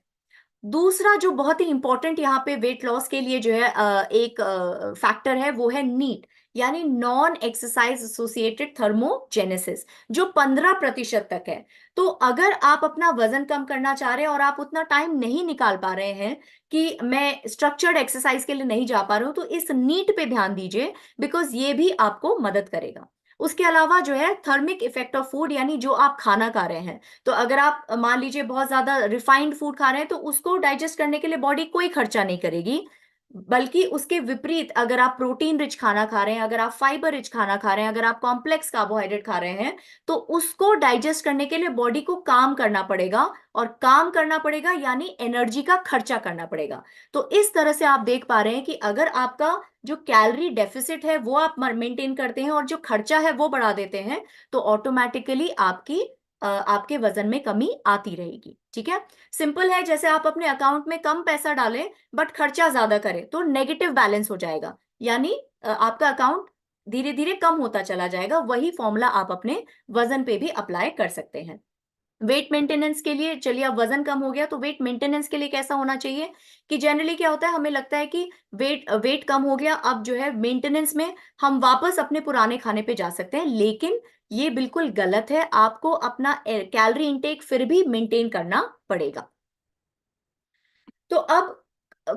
दूसरा जो बहुत ही इंपॉर्टेंट यहाँ पे वेट लॉस के लिए जो है एक फैक्टर है, वो है नीट, यानी नॉन एक्सरसाइज एसोसिएटेड थर्मोजेनेसिस, जो 15% तक है। तो अगर आप अपना वजन कम करना चाह रहे हैं और आप उतना टाइम नहीं निकाल पा रहे हैं कि मैं स्ट्रक्चर्ड एक्सरसाइज के लिए नहीं जा पा रहा हूं, तो इस नीट पे ध्यान दीजिए, बिकॉज ये भी आपको मदद करेगा। उसके अलावा जो है थर्मिक इफेक्ट ऑफ फूड, यानी जो आप खाना खा रहे हैं, तो अगर आप मान लीजिए बहुत ज्यादा रिफाइंड फूड खा रहे हैं तो उसको डाइजेस्ट करने के लिए बॉडी कोई खर्चा नहीं करेगी, बल्कि उसके विपरीत अगर आप प्रोटीन रिच खाना खा रहे हैं, अगर आप फाइबर रिच खाना खा रहे हैं, अगर आप कॉम्प्लेक्स कार्बोहाइड्रेट खा रहे हैं, तो उसको डाइजेस्ट करने के लिए बॉडी को काम करना पड़ेगा, और काम करना पड़ेगा यानी एनर्जी का खर्चा करना पड़ेगा। तो इस तरह से आप देख पा रहे हैं कि अगर आपका जो कैलोरी डेफिसिट है वो आप मेंटेन करते हैं और जो खर्चा है वो बढ़ा देते हैं, तो ऑटोमेटिकली आपके वजन में कमी आती रहेगी। ठीक है, सिंपल है। जैसे आप अपने अकाउंट में कम पैसा डालें बट खर्चा ज्यादा करें तो नेगेटिव बैलेंस हो जाएगा, यानी आपका अकाउंट धीरे धीरे कम होता चला जाएगा। वही फॉर्मूला आप अपने वजन पे भी अप्लाई कर सकते हैं। वेट मेंटेनेंस के लिए, चलिए अब वजन कम हो गया तो वेट मेंटेनेंस के लिए कैसा होना चाहिए? कि जनरली क्या होता है, हमें लगता है कि वेट कम हो गया, अब जो है मेंटेनेंस में हम वापस अपने पुराने खाने पे जा सकते हैं, लेकिन ये बिल्कुल गलत है। आपको अपना कैलोरी इंटेक फिर भी मेंटेन करना पड़ेगा। तो अब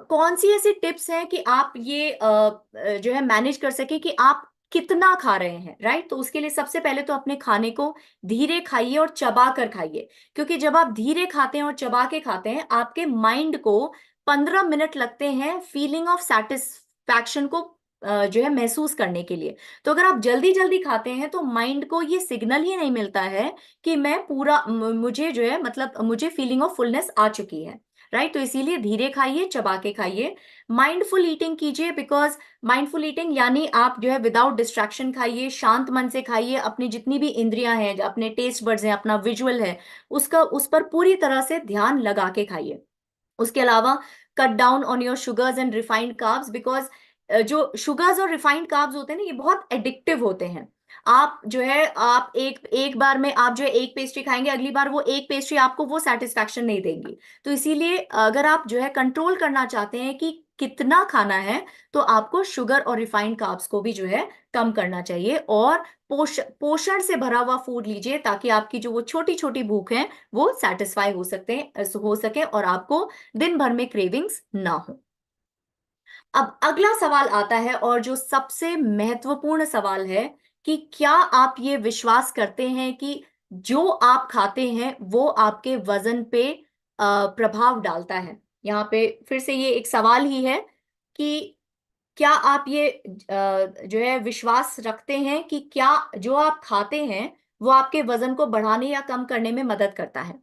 कौन सी ऐसी टिप्स हैं कि आप ये जो है मैनेज कर सके कि आप कितना खा रहे हैं? राइट, तो उसके लिए सबसे पहले तो अपने खाने को धीरे खाइए और चबा कर खाइए, क्योंकि जब आप धीरे खाते हैं और चबा के खाते हैं, आपके माइंड को 15 मिनट लगते हैं फीलिंग ऑफ सेटिस्फैक्शन को जो है महसूस करने के लिए। तो अगर आप जल्दी जल्दी खाते हैं तो माइंड को ये सिग्नल ही नहीं मिलता है कि मैं मुझे जो है, मतलब मुझे फीलिंग ऑफ फुलनेस आ चुकी है। राइट, तो इसीलिए धीरे खाइए, चबा के खाइए। माइंडफुल ईटिंग कीजिए, बिकॉज माइंडफुल ईटिंग यानी आप जो है विदाउट डिस्ट्रैक्शन खाइए, शांत मन से खाइए, अपनी जितनी भी इंद्रियां हैं, अपने टेस्ट बड्स हैं, अपना विजुअल है, उस पर पूरी तरह से ध्यान लगा के खाइए। उसके अलावा cut down on your sugars and refined carbs, because जो शुगर्स और रिफाइंड कार्ब्स होते हैं ना, ये बहुत एडिक्टिव होते हैं। आप जो है आप एक एक बार में आप जो है एक पेस्ट्री खाएंगे, अगली बार वो एक पेस्ट्री आपको वो सेटिस्फैक्शन नहीं देंगी। तो इसीलिए अगर आप जो है कंट्रोल करना चाहते हैं कि कितना खाना है, तो आपको शुगर और रिफाइंड कार्ब्स को भी जो है कम करना चाहिए, और पोषण से भरा हुआ फूड लीजिए, ताकि आपकी जो वो छोटी छोटी भूख है वो सेटिस्फाई हो सके और आपको दिन भर में क्रेविंग्स ना हो। अब अगला सवाल आता है, और जो सबसे महत्वपूर्ण सवाल है, कि क्या आप ये विश्वास करते हैं कि जो आप खाते हैं वो आपके वजन पे प्रभाव डालता है? यहाँ पे फिर से ये एक सवाल ही है कि क्या आप ये जो है विश्वास रखते हैं कि क्या जो आप खाते हैं वो आपके वजन को बढ़ाने या कम करने में मदद करता है?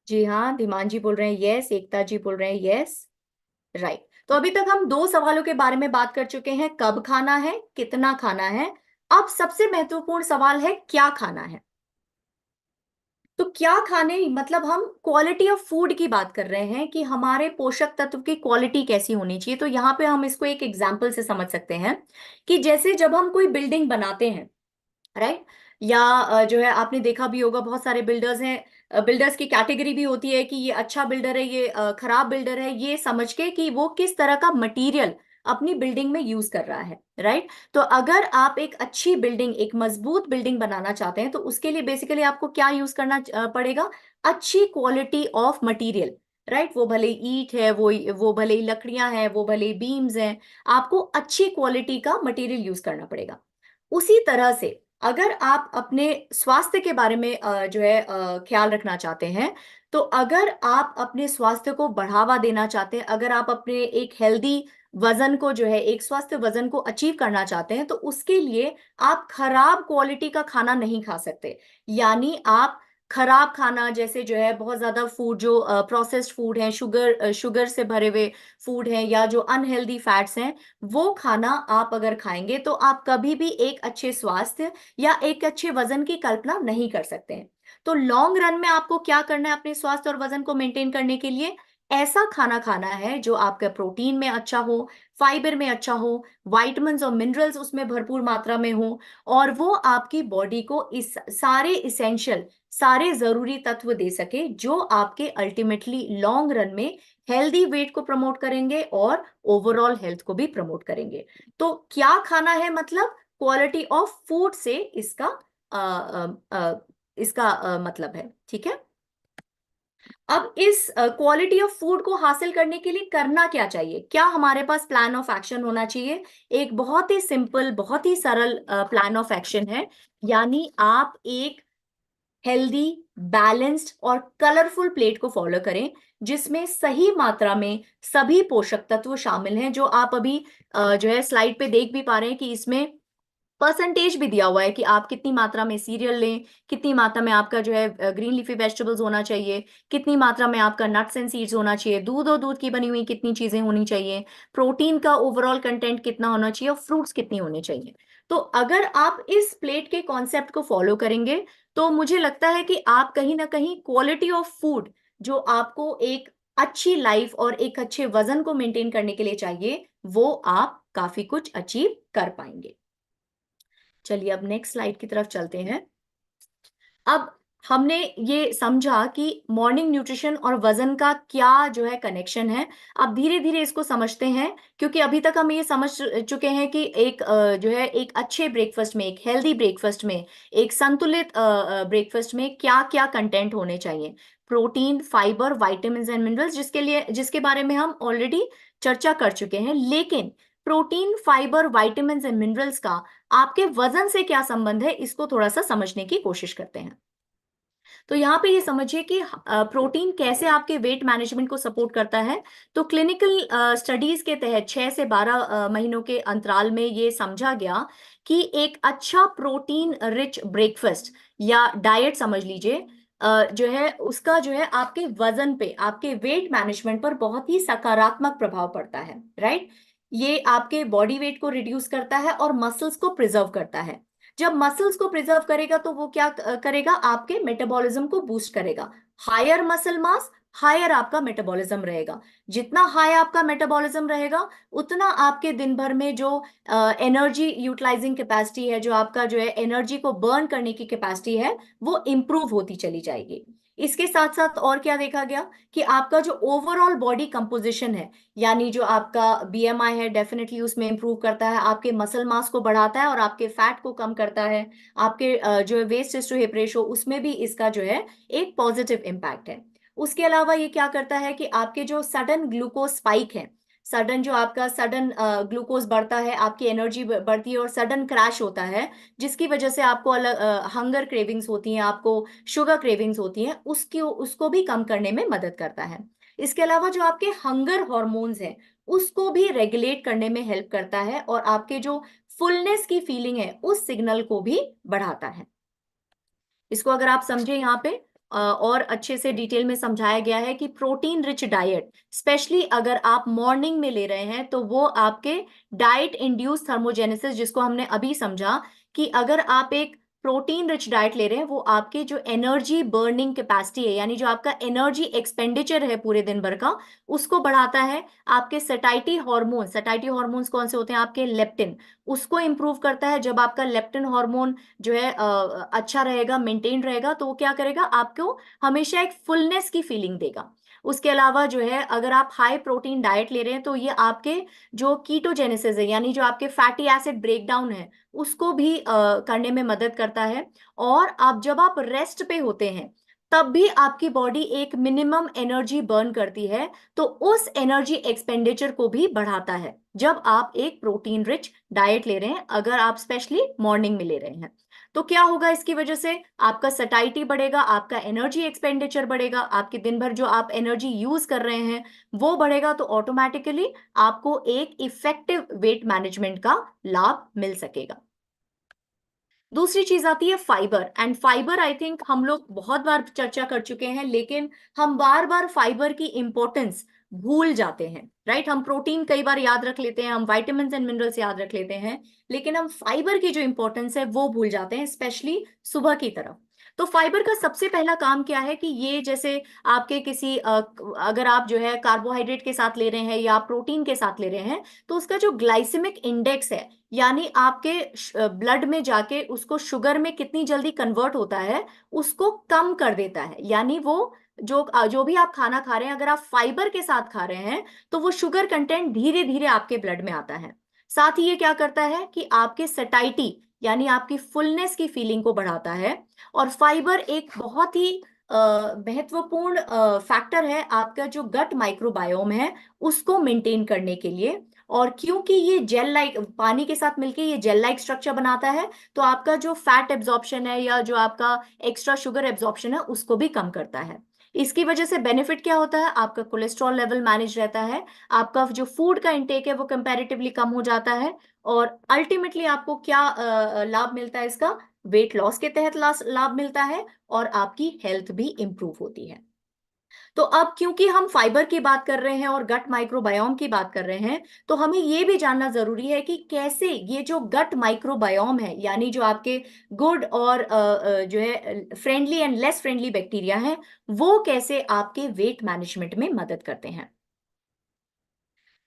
जी हाँ, धीमान जी बोल रहे हैं यस, एकता जी बोल रहे हैं यस। राइट। तो अभी तक हम दो सवालों के बारे में बात कर चुके हैं, कब खाना है, कितना खाना है। अब सबसे महत्वपूर्ण सवाल है क्या खाना है। तो क्या खाने मतलब हम क्वालिटी ऑफ फूड की बात कर रहे हैं, कि हमारे पोषक तत्व की क्वालिटी कैसी होनी चाहिए। तो यहाँ पे हम इसको एक एग्जाम्पल से समझ सकते हैं, कि जैसे जब हम कोई बिल्डिंग बनाते हैं, राइट, या जो है आपने देखा भी होगा बहुत सारे बिल्डर्स हैं, बिल्डर्स की कैटेगरी भी होती है कि ये अच्छा बिल्डर है, ये खराब बिल्डर है, ये समझ के कि वो किस तरह का मटेरियल अपनी बिल्डिंग में यूज कर रहा है, राइट। तो अगर आप एक अच्छी बिल्डिंग, एक मजबूत बिल्डिंग बनाना चाहते हैं, तो उसके लिए बेसिकली आपको क्या यूज करना पड़ेगा? अच्छी क्वालिटी ऑफ मटेरियल, राइट। वो भले ईंट है, वो भले ही लकड़ियां हैं, वो भले ही बीम्स हैं, आपको अच्छी क्वालिटी का मटेरियल यूज करना पड़ेगा। उसी तरह से अगर आप अपने स्वास्थ्य के बारे में जो है ख्याल रखना चाहते हैं, तो अगर आप अपने स्वास्थ्य को बढ़ावा देना चाहते हैं, अगर आप अपने एक हेल्दी वजन को जो है, एक स्वस्थ वजन को अचीव करना चाहते हैं, तो उसके लिए आप खराब क्वालिटी का खाना नहीं खा सकते। यानी आप खराब खाना, जैसे जो है बहुत ज्यादा फूड, जो प्रोसेस्ड फूड है, शुगर से भरे हुए फूड है, या जो अनहेल्दी फैट्स हैं, वो खाना आप अगर खाएंगे, तो आप कभी भी एक अच्छे स्वास्थ्य या एक अच्छे वजन की कल्पना नहीं कर सकते हैं। तो लॉन्ग रन में आपको क्या करना है अपने स्वास्थ्य और वजन को मेंटेन करने के लिए? ऐसा खाना खाना है जो आपका प्रोटीन में अच्छा हो, फाइबर में अच्छा हो, विटामिन्स और मिनरल्स उसमें भरपूर मात्रा में हो, और वो आपकी बॉडी को इस सारे जरूरी तत्व दे सके, जो आपके अल्टीमेटली लॉन्ग रन में हेल्दी वेट को प्रमोट करेंगे और ओवरऑल हेल्थ को भी प्रमोट करेंगे। तो क्या खाना है मतलब क्वालिटी ऑफ फूड से इसका अ, अ, मतलब है, ठीक है। अब इस क्वालिटी ऑफ फूड को हासिल करने के लिए करना क्या चाहिए? क्या हमारे पास प्लान ऑफ एक्शन होना चाहिए? एक बहुत ही सिंपल, बहुत ही सरल प्लान ऑफ एक्शन है। यानी आप एक हेल्दी, बैलेंस्ड और कलरफुल प्लेट को फॉलो करें, जिसमें सही मात्रा में सभी पोषक तत्व शामिल हैं, जो आप अभी जो है स्लाइड पे देख भी पा रहे हैं, कि इसमें परसेंटेज भी दिया हुआ है कि आप कितनी मात्रा में सीरियल लें, कितनी मात्रा में आपका जो है ग्रीन लीफी वेजिटेबल्स होना चाहिए, कितनी मात्रा में आपका नट्स एंड सीड्स होना चाहिए, दूध और दूध की बनी हुई कितनी चीजें होनी चाहिए, प्रोटीन का ओवरऑल कंटेंट कितना होना चाहिए, और फ्रूट्स कितनी होने चाहिए। तो अगर आप इस प्लेट के कॉन्सेप्ट को फॉलो करेंगे, तो मुझे लगता है कि आप कहीं ना कहीं क्वालिटी ऑफ फूड, जो आपको एक अच्छी लाइफ और एक अच्छे वजन को मेंटेन करने के लिए चाहिए, वो आप काफी कुछ अचीव कर पाएंगे। चलिए अब नेक्स्ट स्लाइड की तरफ चलते हैं। अब हमने ये समझा कि मॉर्निंग न्यूट्रिशन और वजन का क्या जो है कनेक्शन है। अब धीरे धीरे इसको समझते हैं, क्योंकि अभी तक हम ये समझ चुके हैं कि एक जो है एक अच्छे ब्रेकफास्ट में, एक हेल्दी ब्रेकफास्ट में, एक संतुलित ब्रेकफास्ट में क्या क्या कंटेंट होने चाहिए। Protein, fibre, vitamins and minerals, जिसके बारे में हम ऑलरेडी चर्चा कर चुके हैं। लेकिन protein, fibre, vitamins and minerals का आपके वजन से क्या संबंध है, इसको थोड़ा सा समझने की कोशिश करते हैं। तो यहाँ पे ये समझिए कि प्रोटीन कैसे आपके वेट मैनेजमेंट को सपोर्ट करता है। तो क्लिनिकल स्टडीज के तहत 6 से 12 महीनों के अंतराल में ये समझा गया कि एक अच्छा प्रोटीन रिच ब्रेकफास्ट या डाइट समझ लीजिए, जो है उसका जो है आपके वजन पे, आपके वेट मैनेजमेंट पर बहुत ही सकारात्मक प्रभाव पड़ता है, राइट। ये आपके बॉडी वेट को रिड्यूस करता है और मसल्स को प्रिजर्व करता है। जब मसल्स को प्रिजर्व करेगा तो वो क्या करेगा, आपके मेटाबॉलिज्म को बूस्ट करेगा। हायर मसल मास, हायर आपका मेटाबॉलिज्म रहेगा। जितना हाई आपका मेटाबॉलिज्म रहेगा, उतना आपके दिन भर में जो एनर्जी यूटिलाइजिंग कैपेसिटी है, जो आपका जो है एनर्जी को बर्न करने की कैपेसिटी है, वो इंप्रूव होती चली जाएगी। इसके साथ साथ और क्या देखा गया कि आपका जो ओवरऑल बॉडी कंपोजिशन है, यानी जो आपका बीएमआई है, डेफिनेटली उसमें इंप्रूव करता है, आपके मसल मास को बढ़ाता है और आपके फैट को कम करता है। आपके जो है वेस्ट टू हिप रेशो, उसमें भी इसका जो है एक पॉजिटिव इम्पैक्ट है। उसके अलावा ये क्या करता है कि आपके जो सडन ग्लूकोज स्पाइक है, सडन जो आपका सडन ग्लूकोज बढ़ता है, आपकी एनर्जी बढ़ती है और सडन क्रैश होता है, जिसकी वजह से आपको अलग हंगर क्रेविंग्स होती हैं, आपको शुगर क्रेविंग्स होती हैं, उसको भी कम करने में मदद करता है। इसके अलावा जो आपके हंगर हॉर्मोन्स हैं, उसको भी रेगुलेट करने में हेल्प करता है और आपके जो फुलनेस की फीलिंग है, उस सिग्नल को भी बढ़ाता है। इसको अगर आप समझे, यहाँ पे और अच्छे से डिटेल में समझाया गया है कि प्रोटीन रिच डाइट, स्पेशली अगर आप मॉर्निंग में ले रहे हैं, तो वो आपके डाइट इंड्यूस थर्मोजेनेसिस, जिसको हमने अभी समझा कि अगर आप एक प्रोटीन रिच डाइट ले रहे हैं, वो आपके जो एनर्जी बर्निंग कैपेसिटी है, यानी जो आपका एनर्जी एक्सपेंडिचर है पूरे दिन भर का, उसको बढ़ाता है। आपके सटाइटी हॉर्मोन्स कौन से होते हैं, आपके लेप्टिन, उसको इंप्रूव करता है। जब आपका लेप्टिन हार्मोन जो है अच्छा रहेगा, मेंटेन रहेगा, तो वो क्या करेगा, आपको हमेशा एक फुलनेस की फीलिंग देगा। उसके अलावा जो है, अगर आप हाई प्रोटीन डाइट ले रहे हैं, तो ये आपके जो कीटोजेनेसिस है, यानी जो आपके फैटी एसिड ब्रेकडाउन है, उसको भी करने में मदद करता है। और जब आप रेस्ट पे होते हैं, तब भी आपकी बॉडी एक मिनिमम एनर्जी बर्न करती है, तो उस एनर्जी एक्सपेंडिचर को भी बढ़ाता है जब आप एक प्रोटीन रिच डाइट ले रहे हैं, अगर आप स्पेशली मॉर्निंग में ले रहे हैं। तो क्या होगा इसकी वजह से, आपका सटाइटी बढ़ेगा, आपका एनर्जी एक्सपेंडिचर बढ़ेगा, आपके दिन भर जो आप एनर्जी यूज कर रहे हैं वो बढ़ेगा, तो ऑटोमेटिकली आपको एक इफेक्टिव वेट मैनेजमेंट का लाभ मिल सकेगा। दूसरी चीज आती है fibre. And fibre, I think हम लोग बहुत बार चर्चा कर चुके हैं, लेकिन हम बार बार फाइबर की इंपॉर्टेंस भूल जाते हैं, राइट। हम प्रोटीन कई बार याद रख लेते हैं, हम वाइटामिन एंड मिनरल्स याद रख लेते हैं, लेकिन हम फाइबर की जो इंपॉर्टेंस है वो भूल जाते हैं, स्पेशली सुबह की तरफ। तो फाइबर का सबसे पहला काम क्या है कि ये जैसे आपके किसी अगर आप जो है कार्बोहाइड्रेट के साथ ले रहे हैं या प्रोटीन के साथ ले रहे हैं, तो उसका जो ग्लाइसेमिक इंडेक्स है, यानी आपके ब्लड में जाके उसको शुगर में कितनी जल्दी कन्वर्ट होता है, उसको कम कर देता है। यानी वो जो भी आप खाना खा रहे हैं, अगर आप फाइबर के साथ खा रहे हैं, तो वो शुगर कंटेंट धीरे धीरे आपके ब्लड में आता है। साथ ही ये क्या करता है कि आपके सटाइटी, यानी आपकी फुलनेस की फीलिंग को बढ़ाता है। और फाइबर एक बहुत ही महत्वपूर्ण फैक्टर है आपका जो गट माइक्रोबायोम है, उसको मेंटेन करने के लिए। और क्योंकि ये जेल लाइक, पानी के साथ मिलके ये जेल लाइक स्ट्रक्चर बनाता है, तो आपका जो फैट एब्जॉर्प्शन है या जो आपका एक्स्ट्रा शुगर एब्जॉर्प्शन है, उसको भी कम करता है। इसकी वजह से बेनिफिट क्या होता है, आपका कोलेस्ट्रॉल लेवल मैनेज रहता है, आपका जो फूड का इंटेक है वो कंपैरेटिवली कम हो जाता है। और अल्टीमेटली आपको क्या लाभ मिलता है इसका, वेट लॉस के तहत लाभ मिलता है और आपकी हेल्थ भी इंप्रूव होती है। तो अब क्योंकि हम फाइबर की बात कर रहे हैं और गट माइक्रोबायोम की बात कर रहे हैं, तो हमें ये भी जानना जरूरी है कि कैसे ये जो गट माइक्रोबायोम है, यानी जो आपके गुड और जो है friendly and less friendly bacteria हैं, वो कैसे आपके वेट मैनेजमेंट में मदद करते हैं।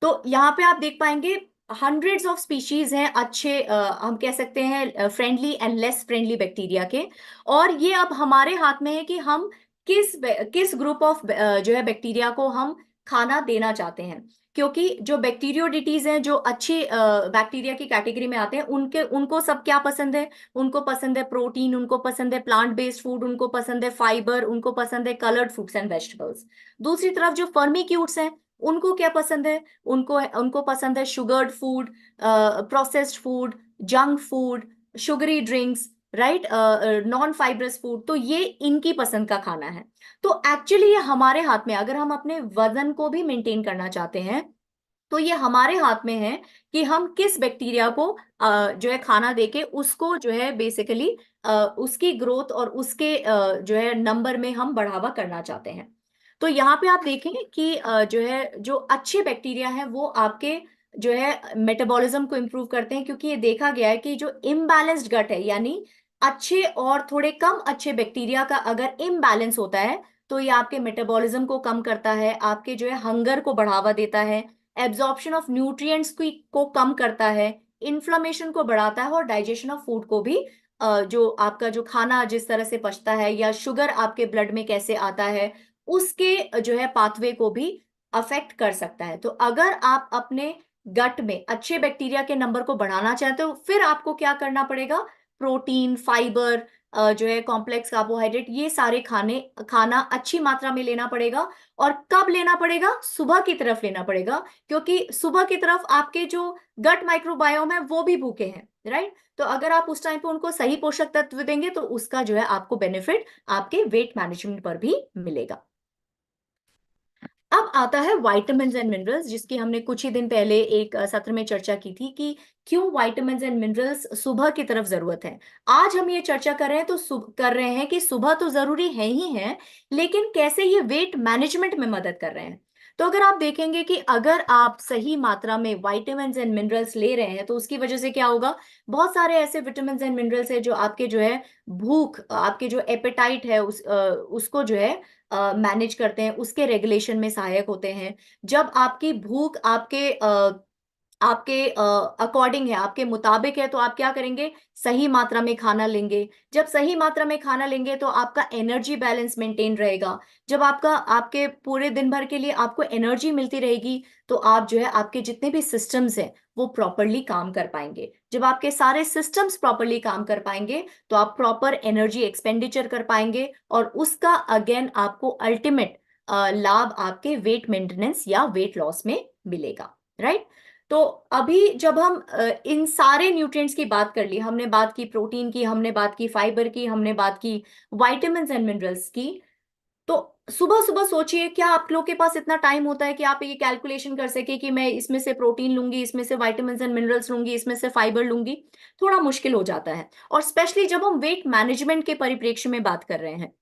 तो यहाँ पे आप देख पाएंगे हंड्रेड्स ऑफ स्पीशीज हैं अच्छे, हम कह सकते हैं friendly and less friendly bacteria के। और ये अब हमारे हाथ में है कि हम किस ग्रुप ऑफ जो है बैक्टीरिया को हम खाना देना चाहते हैं। क्योंकि जो बैक्टीरियोडिटीज हैं, जो अच्छे बैक्टीरिया की कैटेगरी में आते हैं, उनको सब क्या पसंद है, उनको पसंद है प्रोटीन, उनको पसंद है प्लांट बेस्ड फूड, उनको पसंद है फाइबर, उनको पसंद है कलर्ड फ्रूट्स एंड वेजिटेबल्स। दूसरी तरफ जो फर्मिक्यूट्स हैं, उनको क्या पसंद है, उनको उनको पसंद है sugared food, processed food, junk food, sugary drinks, right, non fibrous food. तो ये इनकी पसंद का खाना है। तो एक्चुअली ये हमारे हाथ में, अगर हम अपने वजन को भी मेंटेन करना चाहते हैं, तो ये हमारे हाथ में है कि हम किस बैक्टीरिया को जो है खाना देके उसको जो है बेसिकली उसकी ग्रोथ और उसके जो है नंबर में हम बढ़ावा करना चाहते हैं। तो यहाँ पे आप देखें कि जो है जो अच्छे बैक्टीरिया हैं, वो आपके जो है मेटाबॉलिज्म को इम्प्रूव करते हैं, क्योंकि ये देखा गया है कि जो इम्बैलेंस्ड गट है, यानी अच्छे और थोड़े कम अच्छे बैक्टीरिया का अगर इम्बैलेंस होता है तो ये आपके मेटाबॉलिज्म को कम करता है, आपके जो है हंगर को बढ़ावा देता है, एब्जॉर्प्शन ऑफ न्यूट्रिएंट्स को कम करता है, इन्फ्लेमेशन को बढ़ाता है और डाइजेशन ऑफ फूड को भी जो आपका जो खाना जिस तरह से पचता है या शुगर आपके ब्लड में कैसे आता है उसके जो है पाथवे को भी अफेक्ट कर सकता है। तो अगर आप अपने गट में अच्छे बैक्टीरिया के नंबर को बढ़ाना चाहते हो, फिर आपको क्या करना पड़ेगा? प्रोटीन, फाइबर, जो है कॉम्प्लेक्स कार्बोहाइड्रेट, ये सारे खाना अच्छी मात्रा में लेना पड़ेगा। और कब लेना पड़ेगा? सुबह की तरफ लेना पड़ेगा, क्योंकि सुबह की तरफ आपके जो गट माइक्रोबायोम है वो भी भूखे हैं, राइट? तो अगर आप उस टाइम पे उनको सही पोषक तत्व देंगे तो उसका जो है आपको बेनिफिट आपके वेट मैनेजमेंट पर भी मिलेगा। अब आता है विटामिन्स एंड मिनरल्स, जिसकी हमने कुछ ही दिन पहले एक सत्र में चर्चा की थी कि क्यों विटामिन्स एंड मिनरल्स सुबह की तरफ जरूरत है। आज हम ये चर्चा कर रहे हैं कर रहे हैं कि सुबह तो जरूरी है ही है, लेकिन कैसे ये वेट मैनेजमेंट में मदद कर रहे हैं। तो अगर आप देखेंगे कि अगर आप सही मात्रा में विटामिन्स एंड मिनरल्स ले रहे हैं तो उसकी वजह से क्या होगा? बहुत सारे ऐसे विटामिन्स एंड मिनरल्स है जो आपके जो है भूख, आपके जो एपेटाइट है उसको जो है मैनेज करते हैं, उसके रेगुलेशन में सहायक होते हैं। जब आपकी भूख आपके अकॉर्डिंग है, आपके मुताबिक है, तो आप क्या करेंगे? सही मात्रा में खाना लेंगे। जब सही मात्रा में खाना लेंगे तो आपका एनर्जी बैलेंस मेंटेन रहेगा। जब आपके पूरे दिन भर के लिए आपको एनर्जी मिलती रहेगी तो आप जो है आपके जितने भी सिस्टम्स हैं वो प्रॉपरली काम कर पाएंगे। जब आपके सारे सिस्टम्स प्रॉपरली काम कर पाएंगे तो आप प्रॉपर एनर्जी एक्सपेंडिचर कर पाएंगे और उसका अगेन आपको अल्टीमेट लाभ आपके वेट मेंटेनेंस या वेट लॉस में मिलेगा, राइट? तो अभी जब हम इन सारे न्यूट्रिएंट्स की बात कर ली, हमने बात की प्रोटीन की, हमने बात की फाइबर की, हमने बात की विटामिन्स एंड मिनरल्स की, तो सुबह सुबह सोचिए, क्या आप लोग के पास इतना टाइम होता है कि आप ये कैलकुलेशन कर सके कि मैं इसमें से प्रोटीन लूंगी, इसमें से विटामिन्स एंड मिनरल्स लूंगी, इसमें से फाइबर लूंगी? थोड़ा मुश्किल हो जाता है। और स्पेशली जब हम वेट मैनेजमेंट के परिप्रेक्ष्य में बात कर रहे हैं,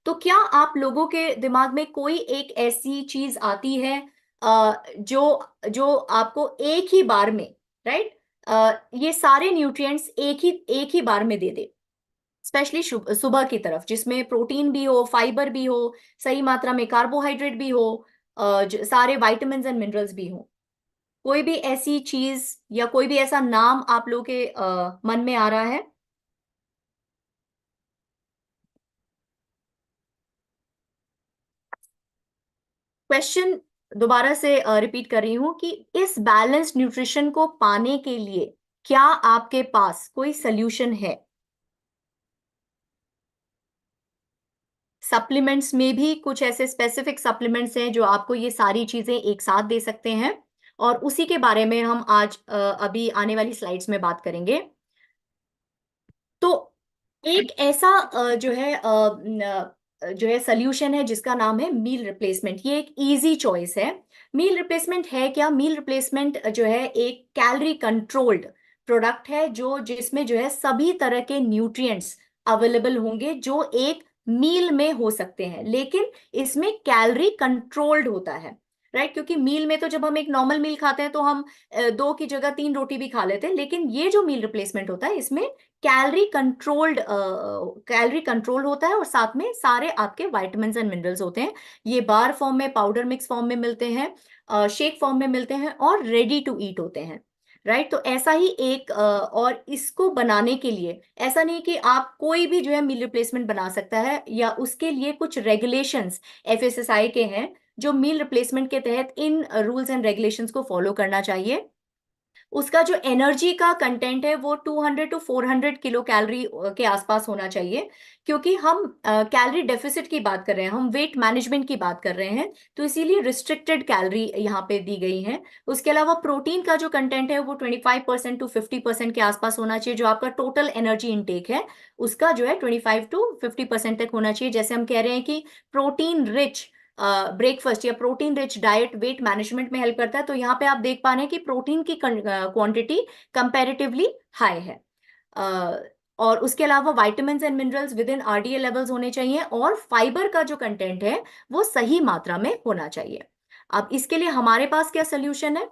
तो क्या आप लोगों के दिमाग में कोई एक ऐसी चीज आती है जो जो आपको एक ही बार में, राइट, ये सारे न्यूट्रिएंट्स एक ही बार में दे दे? स्पेशली सुबह की तरफ, जिसमें प्रोटीन भी हो, फाइबर भी हो, सही मात्रा में कार्बोहाइड्रेट भी हो, सारे विटामिन्स एंड मिनरल्स भी हो। कोई भी ऐसी चीज या कोई भी ऐसा नाम आप लोगों के मन में आ रहा है? क्वेश्चन दोबारा से रिपीट कर रही हूं कि इस बैलेंस्ड न्यूट्रिशन को पाने के लिए क्या आपके पास कोई सल्यूशन है? सप्लीमेंट्स में भी कुछ ऐसे स्पेसिफिक सप्लीमेंट्स हैं जो आपको ये सारी चीजें एक साथ दे सकते हैं, और उसी के बारे में हम आज अभी आने वाली स्लाइड्स में बात करेंगे। तो एक ऐसा जो है सल्यूशन है जिसका नाम है मील रिप्लेसमेंट। ये एक इजी चॉइस है। मील रिप्लेसमेंट है क्या? मील रिप्लेसमेंट जो है एक कैलोरी कंट्रोल्ड प्रोडक्ट है जो जिसमें जो है सभी तरह के न्यूट्रिएंट्स अवेलेबल होंगे जो एक मील में हो सकते हैं, लेकिन इसमें कैलोरी कंट्रोल्ड होता है, राइट? क्योंकि मील में तो जब हम एक नॉर्मल मील खाते हैं तो हम 2 की जगह 3 रोटी भी खा लेते हैं, लेकिन ये जो मील रिप्लेसमेंट होता है इसमें कैलोरी कंट्रोल होता है और साथ में सारे आपके विटामिन्स एंड मिनरल्स होते हैं। ये बार फॉर्म में, पाउडर मिक्स फॉर्म में मिलते हैं, शेक फॉर्म में मिलते हैं और रेडी टू ईट होते हैं, राइट? तो ऐसा ही एक और इसको बनाने के लिए ऐसा नहीं कि आप कोई भी जो है मील रिप्लेसमेंट बना सकता है, या उसके लिए कुछ रेगुलेशंस एफएसएसआई के हैं जो मील रिप्लेसमेंट के तहत इन रूल्स एंड रेगुलेशंस को फॉलो करना चाहिए। उसका जो एनर्जी का कंटेंट है वो 200 टू 400 किलो कैलोरी के आसपास होना चाहिए, क्योंकि हम कैलोरी डेफिसिट की बात कर रहे हैं, हम वेट मैनेजमेंट की बात कर रहे हैं, तो इसीलिए रिस्ट्रिक्टेड कैलोरी यहाँ पे दी गई है। उसके अलावा प्रोटीन का जो कंटेंट है वो 25% टू 50% के आसपास होना चाहिए। जो आपका टोटल एनर्जी इनटेक है उसका जो है 25 टू 50% तक होना चाहिए। जैसे हम कह रहे हैं कि प्रोटीन रिच ब्रेकफास्ट या protein rich diet weight management में हेल्प करता है, तो यहाँ पे आप देख पा रहे हैं कि प्रोटीन की क्वांटिटी कंपैरेटिवली हाई है। और उसके अलावा vitamins and minerals with in RDA levels होने चाहिए, और फाइबर का जो कंटेंट है वो सही मात्रा में होना चाहिए। अब इसके लिए हमारे पास क्या सोल्यूशन है?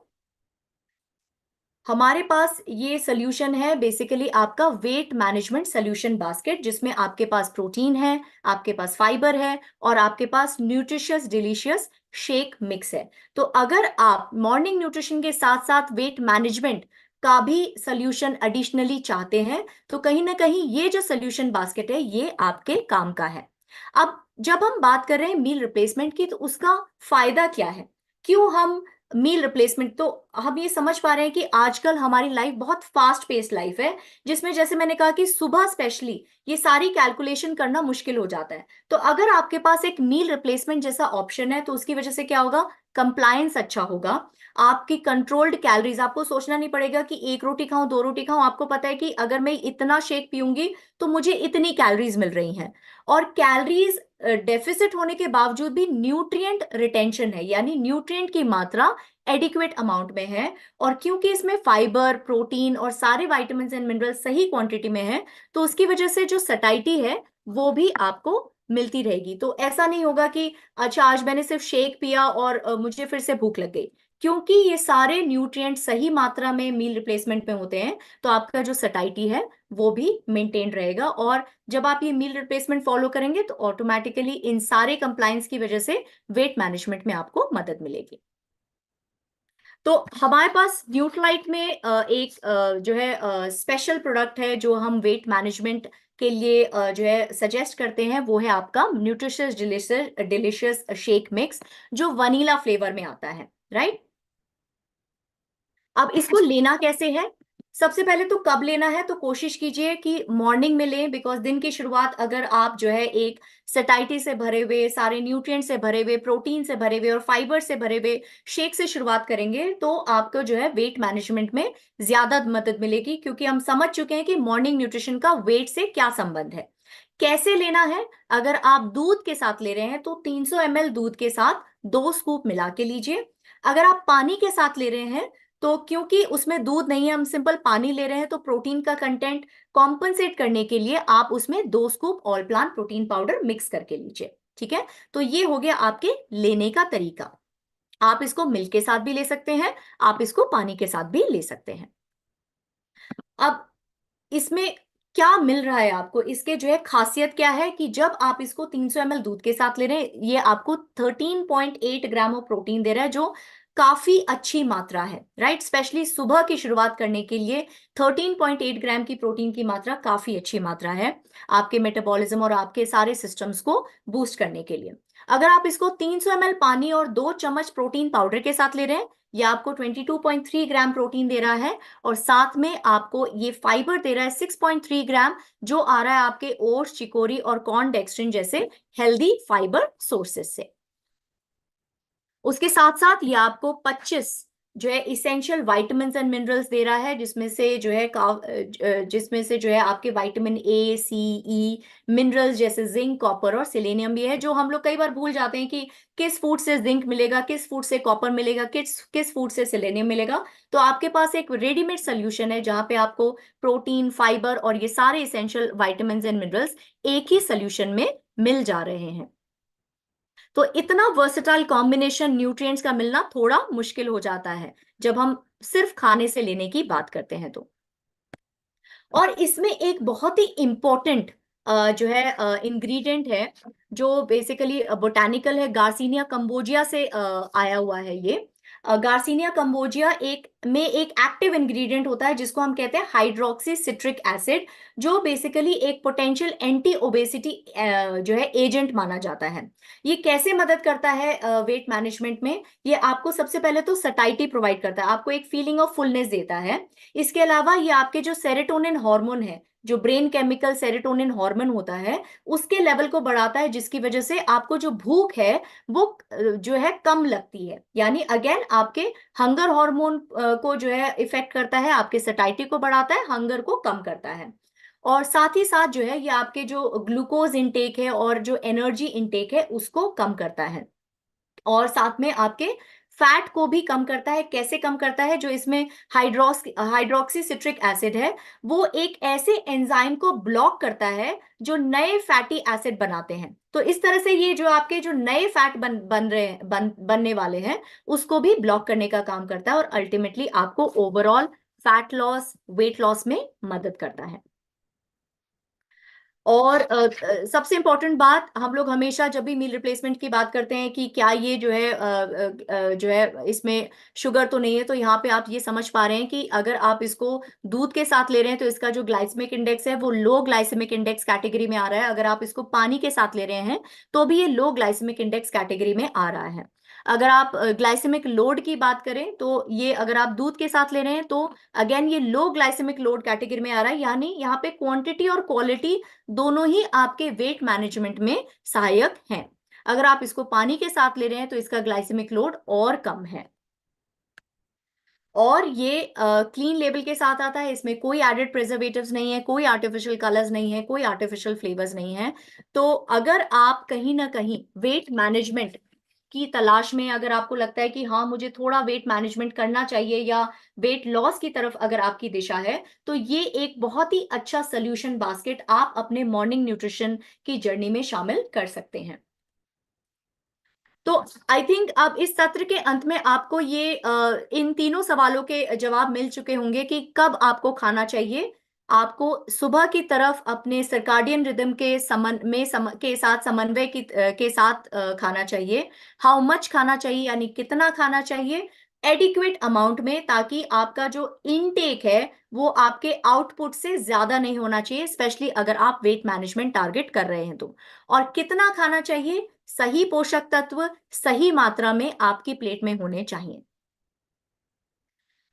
हमारे पास ये सोल्यूशन है बेसिकली आपका वेट मैनेजमेंट सोल्यूशन बास्केट, जिसमें आपके पास प्रोटीन है, आपके पास फाइबर है और आपके पास न्यूट्रिशियस डिलीशियस शेक मिक्स है। तो अगर आप मॉर्निंग न्यूट्रिशन के साथ साथ वेट मैनेजमेंट का भी सोल्यूशन एडिशनली चाहते हैं तो कहीं ना कहीं ये जो सोल्यूशन बास्केट है ये आपके काम का है। अब जब हम बात कर रहे हैं मील रिप्लेसमेंट की, तो उसका फायदा क्या है, क्यों हम मील रिप्लेसमेंट, तो हम ये समझ पा रहे हैं कि आजकल हमारी लाइफ बहुत फास्ट पेस्ड लाइफ है, जिसमें जैसे मैंने कहा कि सुबह स्पेशली ये सारी कैलकुलेशन करना मुश्किल हो जाता है। तो अगर आपके पास एक मील रिप्लेसमेंट जैसा ऑप्शन है तो उसकी वजह से क्या होगा, कंप्लायंस अच्छा होगा, आपकी कंट्रोल्ड कैलोरीज, आपको सोचना नहीं पड़ेगा कि एक रोटी खाऊं दो रोटी खाऊं, आपको पता है कि अगर मैं इतना शेक पीऊंगी तो मुझे इतनी कैलोरीज मिल रही हैं। और कैलोरीज डेफिसिट होने के बावजूद भी न्यूट्रिएंट रिटेंशन है, यानी न्यूट्रिएंट की मात्रा एडिक्वेट अमाउंट में है। और क्योंकि इसमें फाइबर प्रोटीन और सारे विटामिन एंड मिनरल सही क्वांटिटी में है तो उसकी वजह से जो सटाइटी है वो भी आपको मिलती रहेगी। तो ऐसा नहीं होगा कि अच्छा आज मैंने सिर्फ शेक पिया और मुझे फिर से भूख लग गई, क्योंकि ये सारे न्यूट्रिएंट सही मात्रा में मील रिप्लेसमेंट में होते हैं तो आपका जो सटाइटी है वो भी मेंटेन रहेगा। और जब आप ये मील रिप्लेसमेंट फॉलो करेंगे तो ऑटोमेटिकली इन सारे कंप्लायंस की वजह से वेट मैनेजमेंट में आपको मदद मिलेगी। तो हमारे पास न्यूट्रालाइट में एक जो है स्पेशल प्रोडक्ट है जो हम वेट मैनेजमेंट के लिए जो है सजेस्ट करते हैं, वो है आपका न्यूट्रिशियस डिलीशियस शेक मिक्स, जो वनीला फ्लेवर में आता है, राइट। अब इसको लेना कैसे है, सबसे पहले तो कब लेना है, तो कोशिश कीजिए कि मॉर्निंग में लें, बिकॉज दिन की शुरुआत अगर आप जो है एक सटाइटी से भरे हुए, सारे न्यूट्रिएंट से भरे हुए, प्रोटीन से भरे हुए और फाइबर से भरे हुए शेक से शुरुआत करेंगे तो आपको जो है वेट मैनेजमेंट में ज्यादा मदद मिलेगी, क्योंकि हम समझ चुके हैं कि मॉर्निंग न्यूट्रिशन का वेट से क्या संबंध है। कैसे लेना है, अगर आप दूध के साथ ले रहे हैं तो 300 ml दूध के साथ 2 स्कूप मिला के लीजिए। अगर आप पानी के साथ ले रहे हैं तो क्योंकि उसमें दूध नहीं है, हम सिंपल पानी ले रहे हैं, तो प्रोटीन का कंटेंट कॉम्पनसेट करने के लिए आप उसमें 2 scoop all plan protein powder mix करके लीजिए, ठीक है। तो ये हो गया आपके लेने का तरीका। आप इसको मिल्क के साथ भी ले सकते हैं, आप इसको पानी के साथ भी ले सकते हैं। अब इसमें क्या मिल रहा है आपको, इसके जो है खासियत क्या है कि जब आप इसको 300 ml दूध के साथ ले रहे हैं, ये आपको 13.8 ग्राम ऑफ प्रोटीन दे रहा है, जो काफी अच्छी मात्रा है, राइट। स्पेशली सुबह की शुरुआत करने के लिए 13.8 ग्राम की प्रोटीन की मात्रा काफी अच्छी मात्रा है आपके मेटाबॉलिज्म और आपके सारे सिस्टम्स को बूस्ट करने के लिए। अगर आप इसको 300 ml पानी और 2 चम्मच प्रोटीन पाउडर के साथ ले रहे हैं, ये आपको 22.3 ग्राम प्रोटीन दे रहा है और साथ में आपको ये फाइबर दे रहा है 6.3 ग्राम, जो आ रहा है आपके ओट्स, चिकोरी और कॉर्न डेक्स्ट्रिन जैसे हेल्दी फाइबर सोर्सेस से। उसके साथ साथ ये आपको 25 जो है इसेंशियल विटामिन एंड मिनरल्स दे रहा है, जिसमें से जो है आपके vitamin A C E, minerals जैसे जिंक कॉपर और सेलेनियम भी है, जो हम लोग कई बार भूल जाते हैं कि किस फूड से जिंक मिलेगा, किस फूड से कॉपर मिलेगा, किस फूड से सेलेनियम मिलेगा। तो आपके पास एक रेडीमेड सोल्यूशन है जहां पे आपको प्रोटीन, फाइबर और ये सारे इसेंशियल विटामिन एंड मिनरल्स एक ही सोल्यूशन में मिल जा रहे हैं। तो इतना वर्सेटाइल कॉम्बिनेशन न्यूट्रिएंट्स का मिलना थोड़ा मुश्किल हो जाता है जब हम सिर्फ खाने से लेने की बात करते हैं तो। और इसमें एक बहुत ही इंपॉर्टेंट जो है इंग्रेडिएंट है, जो बेसिकली बोटानिकल है, गार्सिनिया कंबोजिया से आया हुआ है ये। गार्सिनिया कंबोजिया एक एक्टिव इंग्रेडिएंट होता है जिसको हम कहते हैं हाइड्रोक्सी सिट्रिक एसिड, जो बेसिकली एक पोटेंशियल एंटी ओबेसिटी जो है एजेंट माना जाता है। ये कैसे मदद करता है वेट मैनेजमेंट में, ये आपको सबसे पहले तो सटाइटी प्रोवाइड करता है, आपको एक फीलिंग ऑफ फुलनेस देता है। इसके अलावा ये आपके जो सेरोटोनिन हार्मोन है, जो ब्रेन केमिकल सेरोटोनिन हार्मोन होता है, उसके लेवल को बढ़ाता है, जिसकी वजह से आपको जो भूख है वो जो है कम लगती है। यानी अगेन आपके हंगर हार्मोन को जो है इफेक्ट करता है, आपके सटाइटी को बढ़ाता है, हंगर को कम करता है। और साथ ही साथ जो है ये आपके जो ग्लूकोज इनटेक है और जो एनर्जी इनटेक है उसको कम करता है। और साथ में आपके फैट को भी कम करता है। कैसे कम करता है, जो इसमें हाइड्रोक्सी सिट्रिक एसिड है, वो एक ऐसे एंजाइम को ब्लॉक करता है जो नए फैटी एसिड बनाते हैं। तो इस तरह से ये जो आपके जो नए फैट बनने वाले हैं उसको भी ब्लॉक करने का काम करता है और अल्टीमेटली आपको overall fat loss, weight loss में मदद करता है। और सबसे इंपॉर्टेंट बात, हम लोग हमेशा जब भी मील रिप्लेसमेंट की बात करते हैं कि क्या ये जो है इसमें शुगर तो नहीं है, तो यहाँ पे आप ये समझ पा रहे हैं कि अगर आप इसको दूध के साथ ले रहे हैं तो इसका जो ग्लाइसेमिक इंडेक्स है वो लो ग्लाइसेमिक इंडेक्स कैटेगरी में आ रहा है। अगर आप इसको पानी के साथ ले रहे हैं तो भी ये लो ग्लाइसेमिक इंडेक्स कैटेगरी में आ रहा है। अगर आप ग्लाइसेमिक लोड की बात करें तो ये अगर आप दूध के साथ ले रहे हैं तो अगेन ये लो ग्लाइसेमिक लोड कैटेगरी में आ रहा है, यानी यहाँ पे क्वांटिटी और क्वालिटी दोनों ही आपके वेट मैनेजमेंट में सहायक हैं। अगर आप इसको पानी के साथ ले रहे हैं तो इसका ग्लाइसेमिक लोड और कम है। और ये क्लीन लेबल के साथ आता है, इसमें कोई एडेड प्रिजर्वेटिव्स नहीं है, कोई आर्टिफिशियल कलर्स नहीं है, कोई आर्टिफिशियल फ्लेवर्स नहीं है। तो अगर आप कहीं ना कहीं वेट मैनेजमेंट की तलाश में, अगर आपको लगता है कि हाँ मुझे थोड़ा वेट मैनेजमेंट करना चाहिए या वेट लॉस की तरफ अगर आपकी दिशा है, तो ये एक बहुत ही अच्छा सोल्यूशन बास्केट आप अपने मॉर्निंग न्यूट्रिशन की जर्नी में शामिल कर सकते हैं। तो आई थिंक अब इस सत्र के अंत में आपको ये इन तीनों सवालों के जवाब मिल चुके होंगे कि कब आपको खाना चाहिए। आपको सुबह की तरफ अपने सर्काडियन रिदम के के साथ समन्वय के साथ खाना चाहिए। हाउ मच खाना चाहिए, यानी कितना खाना चाहिए, एडिक्वेट अमाउंट में, ताकि आपका जो इनटेक है वो आपके आउटपुट से ज्यादा नहीं होना चाहिए, स्पेशली अगर आप वेट मैनेजमेंट टारगेट कर रहे हैं तो। और कितना खाना चाहिए, सही पोषक तत्व सही मात्रा में आपकी प्लेट में होने चाहिए।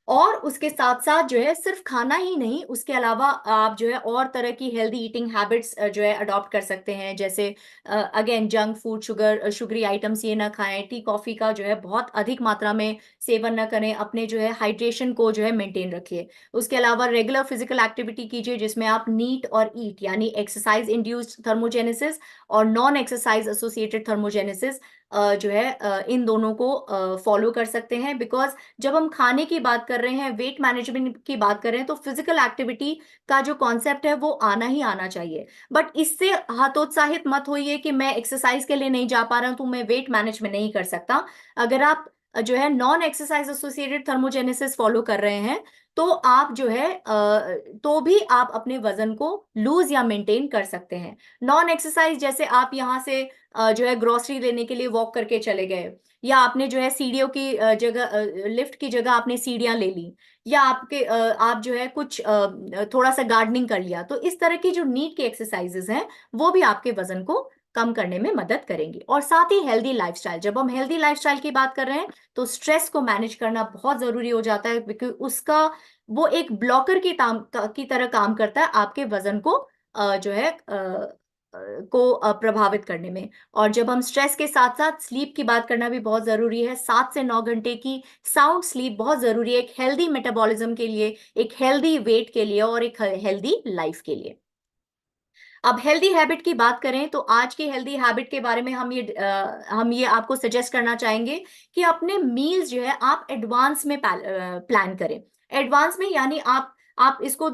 और उसके साथ साथ जो है सिर्फ खाना ही नहीं, उसके अलावा आप जो है और तरह की हेल्दी ईटिंग हैबिट्स जो है अडॉप्ट कर सकते हैं। जैसे again junk food, sugary items ये ना खाएं, टी कॉफी का जो है बहुत अधिक मात्रा में सेवन न करें, अपने जो है हाइड्रेशन को जो है मेंटेन रखिए। उसके अलावा रेगुलर फिजिकल एक्टिविटी कीजिए जिसमें आप नीट और ईट यानी एक्सरसाइज इंड्यूस्ड थर्मोजेनेसिस और नॉन एक्सरसाइज एसोसिएटेड थर्मोजेनेसिस जो है इन दोनों को फॉलो कर सकते हैं। बिकॉज जब हम खाने की बात कर रहे हैं, वेट मैनेजमेंट की बात कर रहे हैं, तो फिजिकल एक्टिविटी का जो कॉन्सेप्ट है वो आना ही आना चाहिए। बट इससे हतोत्साहित मत होइए कि मैं एक्सरसाइज के लिए नहीं जा पा रहा हूं तो मैं वेट मैनेजमेंट नहीं कर सकता। अगर आप जो है non exercise associated thermogenesis follow कर रहे हैं तो आप जो है तो भी आप अपने वजन को लूज या मेंटेन कर सकते हैं। नॉन एक्सरसाइज जैसे आप यहाँ से जो है ग्रोसरी लेने के लिए वॉक करके चले गए, या आपने जो है सीढ़ियों की जगह, लिफ्ट की जगह आपने सीढ़ियां ले ली, या आप जो है कुछ थोड़ा सा गार्डनिंग कर लिया, तो इस तरह की जो नीड की एक्सरसाइजेस हैं वो भी आपके वजन को कम करने में मदद करेंगी। और साथ ही हेल्दी लाइफस्टाइल, जब हम हेल्दी लाइफस्टाइल की बात कर रहे हैं तो स्ट्रेस को मैनेज करना बहुत जरूरी हो जाता है, क्योंकि उसका वो एक ब्लॉकर की तरह काम करता है आपके वजन को जो है प्रभावित करने में। और जब हम स्ट्रेस के साथ साथ स्लीप की बात करना भी बहुत जरूरी है, 7 से 9 घंटे की साउंड स्लीप बहुत जरूरी है एक हेल्दी मेटाबॉलिज्म के लिए, एक हेल्दी वेट के लिए और एक हेल्दी लाइफ के लिए। अब हेल्दी हैबिट की बात करें तो आज की हेल्दी हैबिट के बारे में हम ये आपको सजेस्ट करना चाहेंगे कि अपने मील्स जो है आप एडवांस में प्लान करें। एडवांस में यानी आप इसको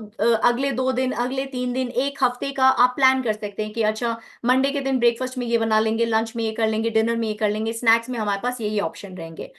अगले 2 दिन, अगले 3 दिन, एक हफ्ते का आप प्लान कर सकते हैं कि अच्छा मंडे के दिन ब्रेकफास्ट में ये बना लेंगे, लंच में ये कर लेंगे, डिनर में ये कर लेंगे, स्नैक्स में हमारे पास यही ऑप्शन रहेंगे।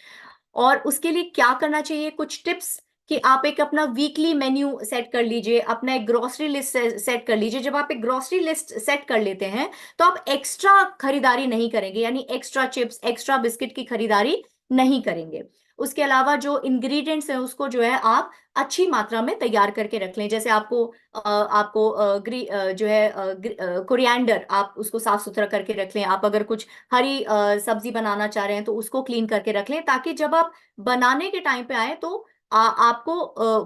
और उसके लिए क्या करना चाहिए, कुछ टिप्स कि आप एक अपना वीकली मेन्यू सेट कर लीजिए, अपना एक ग्रोसरी लिस्ट सेट कर लीजिए। जब आप एक ग्रोसरी लिस्ट सेट कर लेते हैं तो आप एक्स्ट्रा खरीदारी नहीं करेंगे, यानी एक्स्ट्रा चिप्स, एक्स्ट्रा बिस्किट की खरीदारी नहीं करेंगे। उसके अलावा जो इंग्रेडिएंट्स हैं उसको जो है आप अच्छी मात्रा में तैयार करके रख लें। जैसे आपको जो है कोरिएंडर, आप उसको साफ सुथरा करके रख लें। आप अगर कुछ हरी सब्जी बनाना चाह रहे हैं तो उसको क्लीन करके रख लें, ताकि जब आप बनाने के टाइम पे आए तो आपको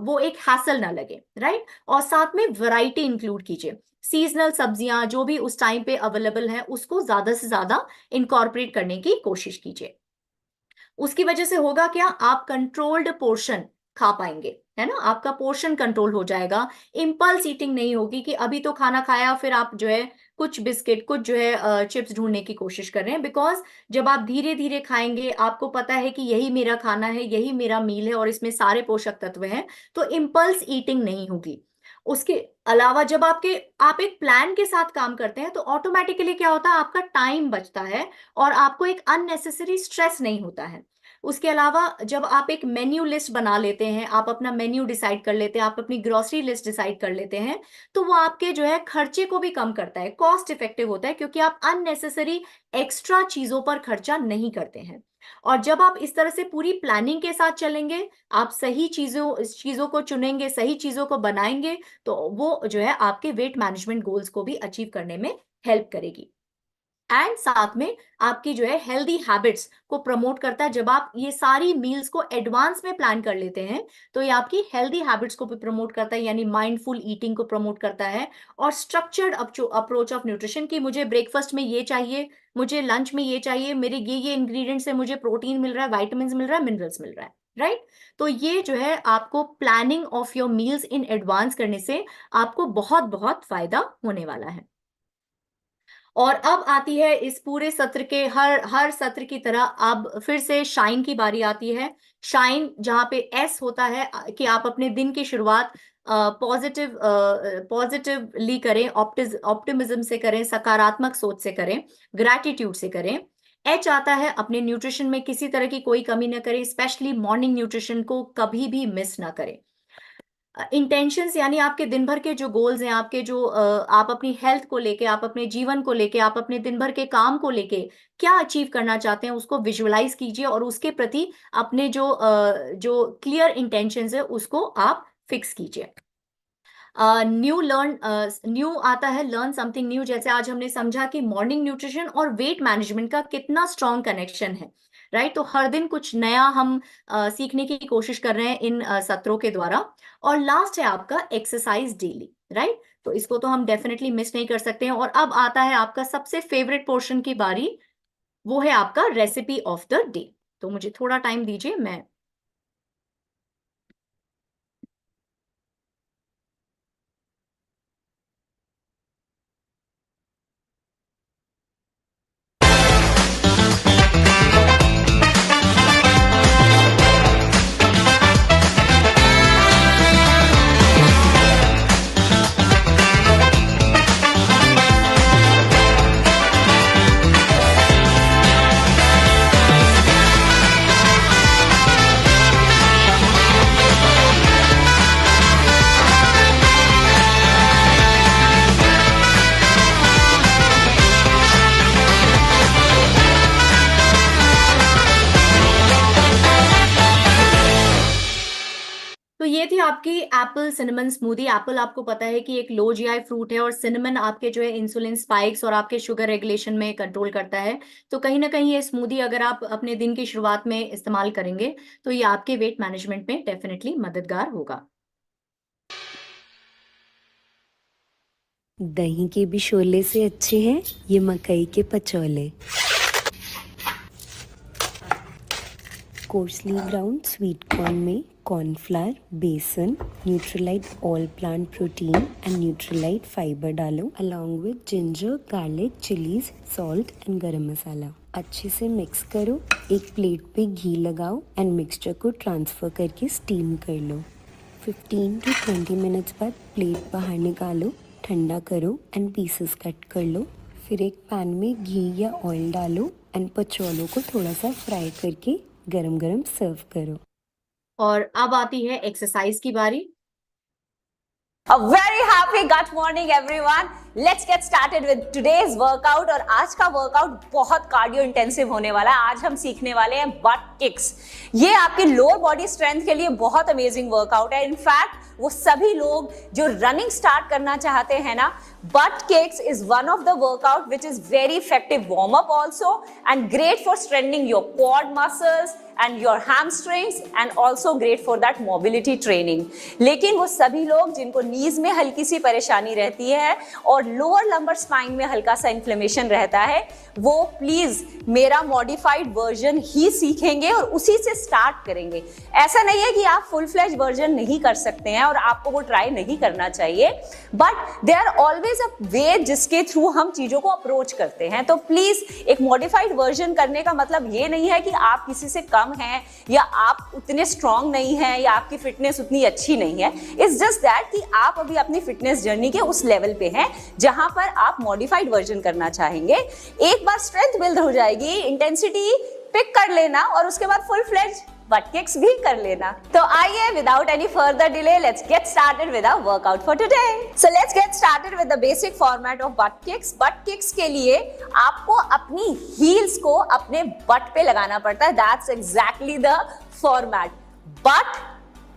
वो एक हैसल ना लगे, राइट। और साथ में वैरायटी इंक्लूड कीजिए, सीजनल सब्जियां जो भी उस टाइम पे अवेलेबल हैं उसको ज्यादा से ज्यादा इनकॉर्पोरेट करने की कोशिश कीजिए। उसकी वजह से होगा क्या, आप कंट्रोल्ड पोर्शन खा पाएंगे, है ना, आपका पोर्शन कंट्रोल हो जाएगा। इम्पल्स ईटिंग नहीं होगी कि अभी तो खाना खाया फिर आप जो है कुछ बिस्किट, कुछ जो है चिप्स ढूंढने की कोशिश कर रहे हैं। बिकॉज जब आप धीरे धीरे खाएंगे, आपको पता है कि यही मेरा खाना है, यही मेरा मील है और इसमें सारे पोषक तत्व हैं, तो इम्पल्स ईटिंग नहीं होगी। उसके अलावा जब आप एक प्लान के साथ काम करते हैं तो ऑटोमेटिकली क्या होता है, आपका टाइम बचता है और आपको एक अननेसेसरी स्ट्रेस नहीं होता है। उसके अलावा जब आप एक मेन्यू लिस्ट बना लेते हैं, आप अपना मेन्यू डिसाइड कर लेते हैं, आप अपनी ग्रोसरी लिस्ट डिसाइड कर लेते हैं, तो वो आपके जो है खर्चे को भी कम करता है, कॉस्ट इफेक्टिव होता है, क्योंकि आप अननेसेसरी एक्स्ट्रा चीजों पर खर्चा नहीं करते हैं। और जब आप इस तरह से पूरी प्लानिंग के साथ चलेंगे, आप सही चीजों को चुनेंगे, सही चीजों को बनाएंगे, तो वो जो है आपके वेट मैनेजमेंट गोल्स को भी अचीव करने में हेल्प करेगी। एंड साथ में आपकी जो है हेल्दी हैबिट्स को प्रमोट करता है। जब आप ये सारी मील्स को एडवांस में प्लान कर लेते हैं, तो ये आपकी हेल्दी हैबिट्स को भी प्रमोट करता है, यानी माइंडफुल ईटिंग को प्रमोट करता है, और स्ट्रक्चर्ड अप्रोच ऑफ न्यूट्रिशन की मुझे ब्रेकफास्ट में ये चाहिए, मुझे लंच में ये चाहिए, मेरे ये इंग्रेडिएंट्स से मुझे प्रोटीन मिल रहा है, वाइटामिन मिल रहा है, मिनरल्स मिल रहा है, राइट। तो ये जो है आपको planning of your meals in advance करने से आपको बहुत बहुत फायदा होने वाला है। और अब आती है इस पूरे सत्र के हर सत्र की तरह अब फिर से शाइन की बारी आती है। शाइन जहां पे एस होता है कि आप अपने दिन की शुरुआत पॉजिटिवली करें, ऑप्टिमिज्म से करें, सकारात्मक सोच से करें, ग्रैटिट्यूड से करें। एच आता है अपने न्यूट्रिशन में किसी तरह की कोई कमी ना करें, स्पेशली मॉर्निंग न्यूट्रिशन को कभी भी मिस ना करें। इंटेंशंस यानी आपके दिन भर के जो गोल्स हैं, आपके जो आप अपनी हेल्थ को लेके, आप अपने जीवन को लेके, आप अपने दिन भर के काम को लेके क्या अचीव करना चाहते हैं, उसको विजुअलाइज कीजिए और उसके प्रति अपने जो क्लियर इंटेंशंस है उसको आप फिक्स कीजिए। न्यू आता है लर्न समथिंग न्यू। जैसे आज हमने समझा कि मॉर्निंग न्यूट्रिशन और वेट मैनेजमेंट का कितना स्ट्रॉन्ग कनेक्शन है, राइट। तो हर दिन कुछ नया हम सीखने की कोशिश कर रहे हैं इन सत्रों के द्वारा। और लास्ट है आपका एक्सरसाइज डेली, राइट। तो इसको तो हम डेफिनेटली मिस नहीं कर सकते हैं। और अब आता है आपका सबसे फेवरेट पोर्शन की बारी, वो है आपका रेसिपी ऑफ द डे। तो मुझे थोड़ा टाइम दीजिए, मैं तो ये थी आपकी एप्पल सिनेमन स्मूदी। एप्पल आपको पता है कि एक लो जीआई फ्रूट है, और सिनेमन आपके जो है इंसुलिन स्पाइक्स और आपके शुगर रेगुलेशन में कंट्रोल करता है। तो कहीं ना कहीं ये स्मूदी अगर आप अपने दिन की शुरुआत में इस्तेमाल करेंगे तो ये आपके वेट मैनेजमेंट में डेफिनेटली मददगार होगा। दही के भी शोले से अच्छे हैं ये मकई के पचौले। कोर्सली ग्राउंड स्वीट कॉर्न में cornflour, besan, Nutrilite all plant protein and Nutrilite fibre डालो, along with ginger, garlic, chillies, salt and garam masala. अच्छे से मिक्स करो, एक प्लेट पे घी लगाओ एंड मिक्सचर को ट्रांसफ़र करके स्टीम कर लो। 15 to 20 मिनट्स बाद प्लेट बाहर निकालो, ठंडा करो एंड पीसेस कट कर लो। फिर एक पैन में घी या ऑयल डालो एंड पचौलों को थोड़ा सा फ्राई करके गरम गरम सर्व करो। और अब आती है एक्सरसाइज की बारी। A very happy gut morning everyone. Let's get started with today's workout. और आज का वर्कआउट बहुत कार्डियो इंटेंसिव होने वाला है। आज हम सीखने वाले हैं बट किक्स। ये आपके लोअर बॉडी स्ट्रेंथ के लिए बहुत अमेजिंग वर्कआउट है। इनफैक्ट वो सभी लोग जो रनिंग स्टार्ट करना चाहते हैं ना, butt kicks is one of the workout which is very effective warm up also and great for strengthening your quad muscles and your hamstrings and also great for that mobility training. लेकिन वो सभी लोग जिनको नीज में हल्की सी परेशानी रहती है और लोअर लंबर स्पाइन में हल्का सा इन्फ्लेमेशन रहता है, वो प्लीज मेरा मॉडिफाइड वर्जन ही सीखेंगे और उसी से स्टार्ट करेंगे। ऐसा नहीं है कि आप फुल फ्लैश वर्जन नहीं कर सकते हैं और आपको वो ट्राई नहीं करना चाहिए, but there are always a way जिसके थ्रू हम चीजों को अप्रोच करते हैं। तो प्लीज एक मॉडिफाइड वर्जन करने का मतलब ये नहीं है कि आप किसी से कम हैं या आप उतने स्ट्रांग नहीं हैं या आपकी फिटनेस उतनी अच्छी नहीं है। इट्स जस्ट दैट कि आप अभी अपनी फिटनेस जर्नी के उस लेवल पे हैं जहां पर आप मॉडिफाइड वर्जन करना चाहेंगे। एक बार स्ट्रेंथ बिल्ड हो जाएगी, इंटेंसिटी पिक कर लेना और उसके बाद फुल फ्लेज बट किक्स भी कर लेना। तो आइए without any further delay let's get started with our workout for today. So let's get started with the basic format of butt kicks. Butt kicks के लिए आपको अपनी हील्स को अपने बट पे लगाना पड़ता है। That's exactly the format, but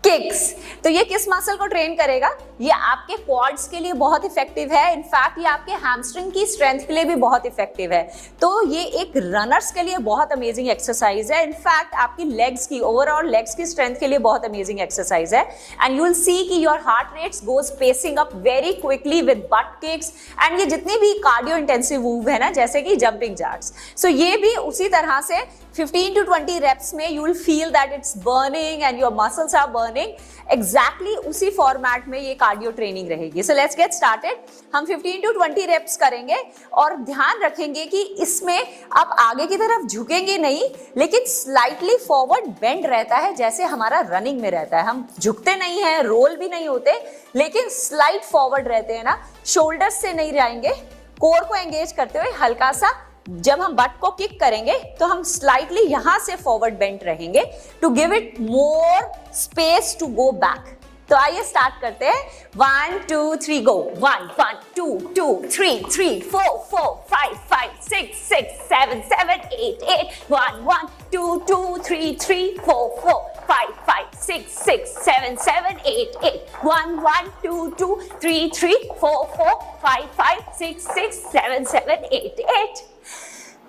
kicks. तो ये किस मसल को ट्रेन करेगा? ये आपके क्वाड्स के लिए बहुत इफेक्टिव है। इनफैक्ट ये आपके हैमस्ट्रिंग की स्ट्रेंथ के लिए भी बहुत इफेक्टिव है। तो ये एक रनर्स के लिए बहुत अमेजिंग एक्सरसाइज है। इनफैक्ट आपकी लेग्स की, ओवरऑल लेग्स की स्ट्रेंथ के लिए बहुत अमेजिंग एक्सरसाइज है। एंड यू विल सी कि your heart rates goes pacing up very quickly with but kicks. And ये जितने भी कार्डियो इंटेंसिव मूव है ना, जैसे कि जंपिंग जैक्स, सो ये भी उसी तरह से 15 to 20 reps में you will feel that it's burning and your muscles are burning। exactly उसी फॉर्मेट में ये कार्डियो ट्रेनिंग रहेगी। So let's get started। हम 15 to 20 reps करेंगे और ध्यान रखेंगे कि इसमें आप आगे की तरफ झुकेंगे नहीं, लेकिन स्लाइटली फॉरवर्ड बेंड रहता है जैसे हमारा रनिंग में रहता है। हम झुकते नहीं हैं, रोल भी नहीं होते, लेकिन स्लाइट फॉरवर्ड रहते हैं ना, शोल्डर्स से नहीं जाएंगे, कोर को एंगेज करते हुए हल्का सा। जब हम बट को किक करेंगे तो हम स्लाइटली यहां से फॉरवर्ड बेंट रहेंगे to give it more space to go back. तो आइए स्टार्ट करते हैं। 1 2 3 गो। 1 1 2 2 3 3 4 4 5 5 6 6 7 7 8 8 1 1 2 2 3 3 4 4 5 5 6 6 7 7 8 8 1 1 2 2 3 3 4 4 5 5 6 6 7 7 8 8।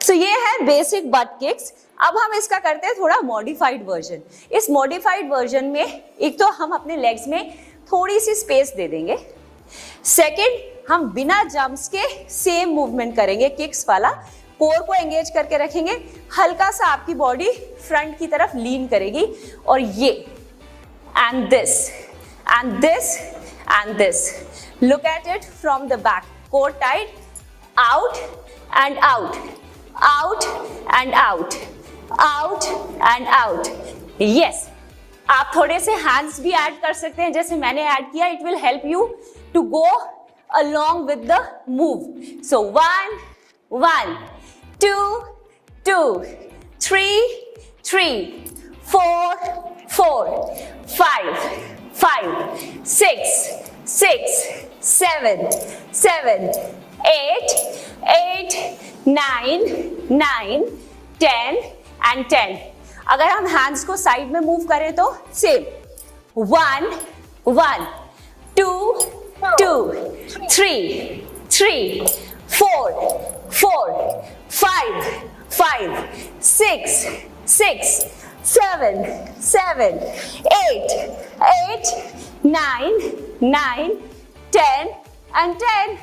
So, ये है बेसिक बट किक्स। अब हम इसका करते हैं थोड़ा मॉडिफाइड वर्जन। इस मॉडिफाइड वर्जन में एक तो हम अपने लेग्स में थोड़ी सी स्पेस दे देंगे। सेकंड, हम बिना जंप्स के सेम मूवमेंट करेंगे किक्स वाला। कोर को एंगेज करके रखेंगे, हल्का सा आपकी बॉडी फ्रंट की तरफ लीन करेगी और ये and this and this and this. Look at it from the back. Core tight, out and out, out and out, out and out। yes, आप थोड़े से hands भी ऐड कर सकते हैं जैसे मैंने ऐड किया। it will help you to go along with the move। so 1 1 2 2 3 3 4 4 5 5 6 6 7 7 8 8 9 9 10 and 10। अगर हम हैंड्स को साइड में मूव करें तो सेम 1 1 2 2 3 3 4 4 5 5 6 6 7 7 8 8 9 9 10 and 10।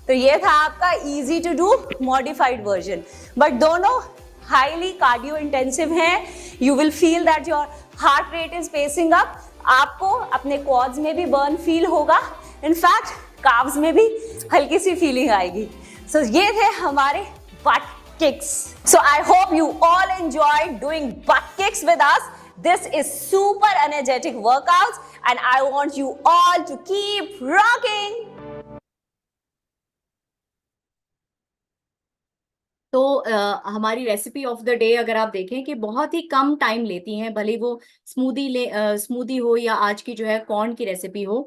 तो ये था आपका easy to do modified version. But दोनों हाईली कार्डियो इंटेंसिव हैं। You will feel that your heart rate is pacing up. आपको अपने क्वाड्स में भी बर्न फील होगा, इनफैक्ट काव्स में भी हल्की सी फीलिंग आएगी। सो ये थे हमारे but kicks. So I hope you all enjoy doing but kicks with us. This is super energetic workouts and I want you all to keep rocking। तो हमारी रेसिपी ऑफ द डे अगर आप देखें कि बहुत ही कम टाइम लेती हैं, भले वो स्मूदी हो या आज की जो है कॉर्न की रेसिपी हो,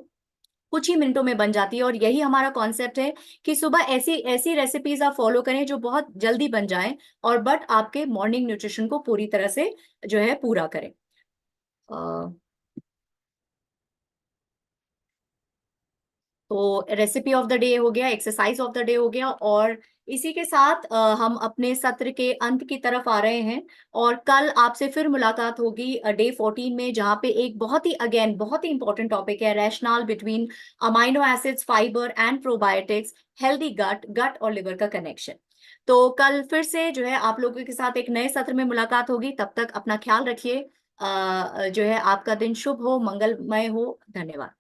कुछ ही मिनटों में बन जाती है। और यही हमारा कॉन्सेप्ट है कि सुबह ऐसी रेसिपीज आप फॉलो करें जो बहुत जल्दी बन जाएं और बट आपके मॉर्निंग न्यूट्रिशन को पूरी तरह से जो है पूरा करें। तो रेसिपी ऑफ द डे हो गया, एक्सरसाइज ऑफ द डे हो गया, और इसी के साथ हम अपने सत्र के अंत की तरफ आ रहे हैं। और कल आपसे फिर मुलाकात होगी डे 14 में, जहाँ पे एक बहुत ही इंपॉर्टेंट टॉपिक है, rational between amino acids, fibre and probiotics, healthy gut और लिवर का कनेक्शन। तो कल फिर से जो है आप लोगों के साथ एक नए सत्र में मुलाकात होगी। तब तक अपना ख्याल रखिए। जो है आपका दिन शुभ हो, मंगलमय हो। धन्यवाद।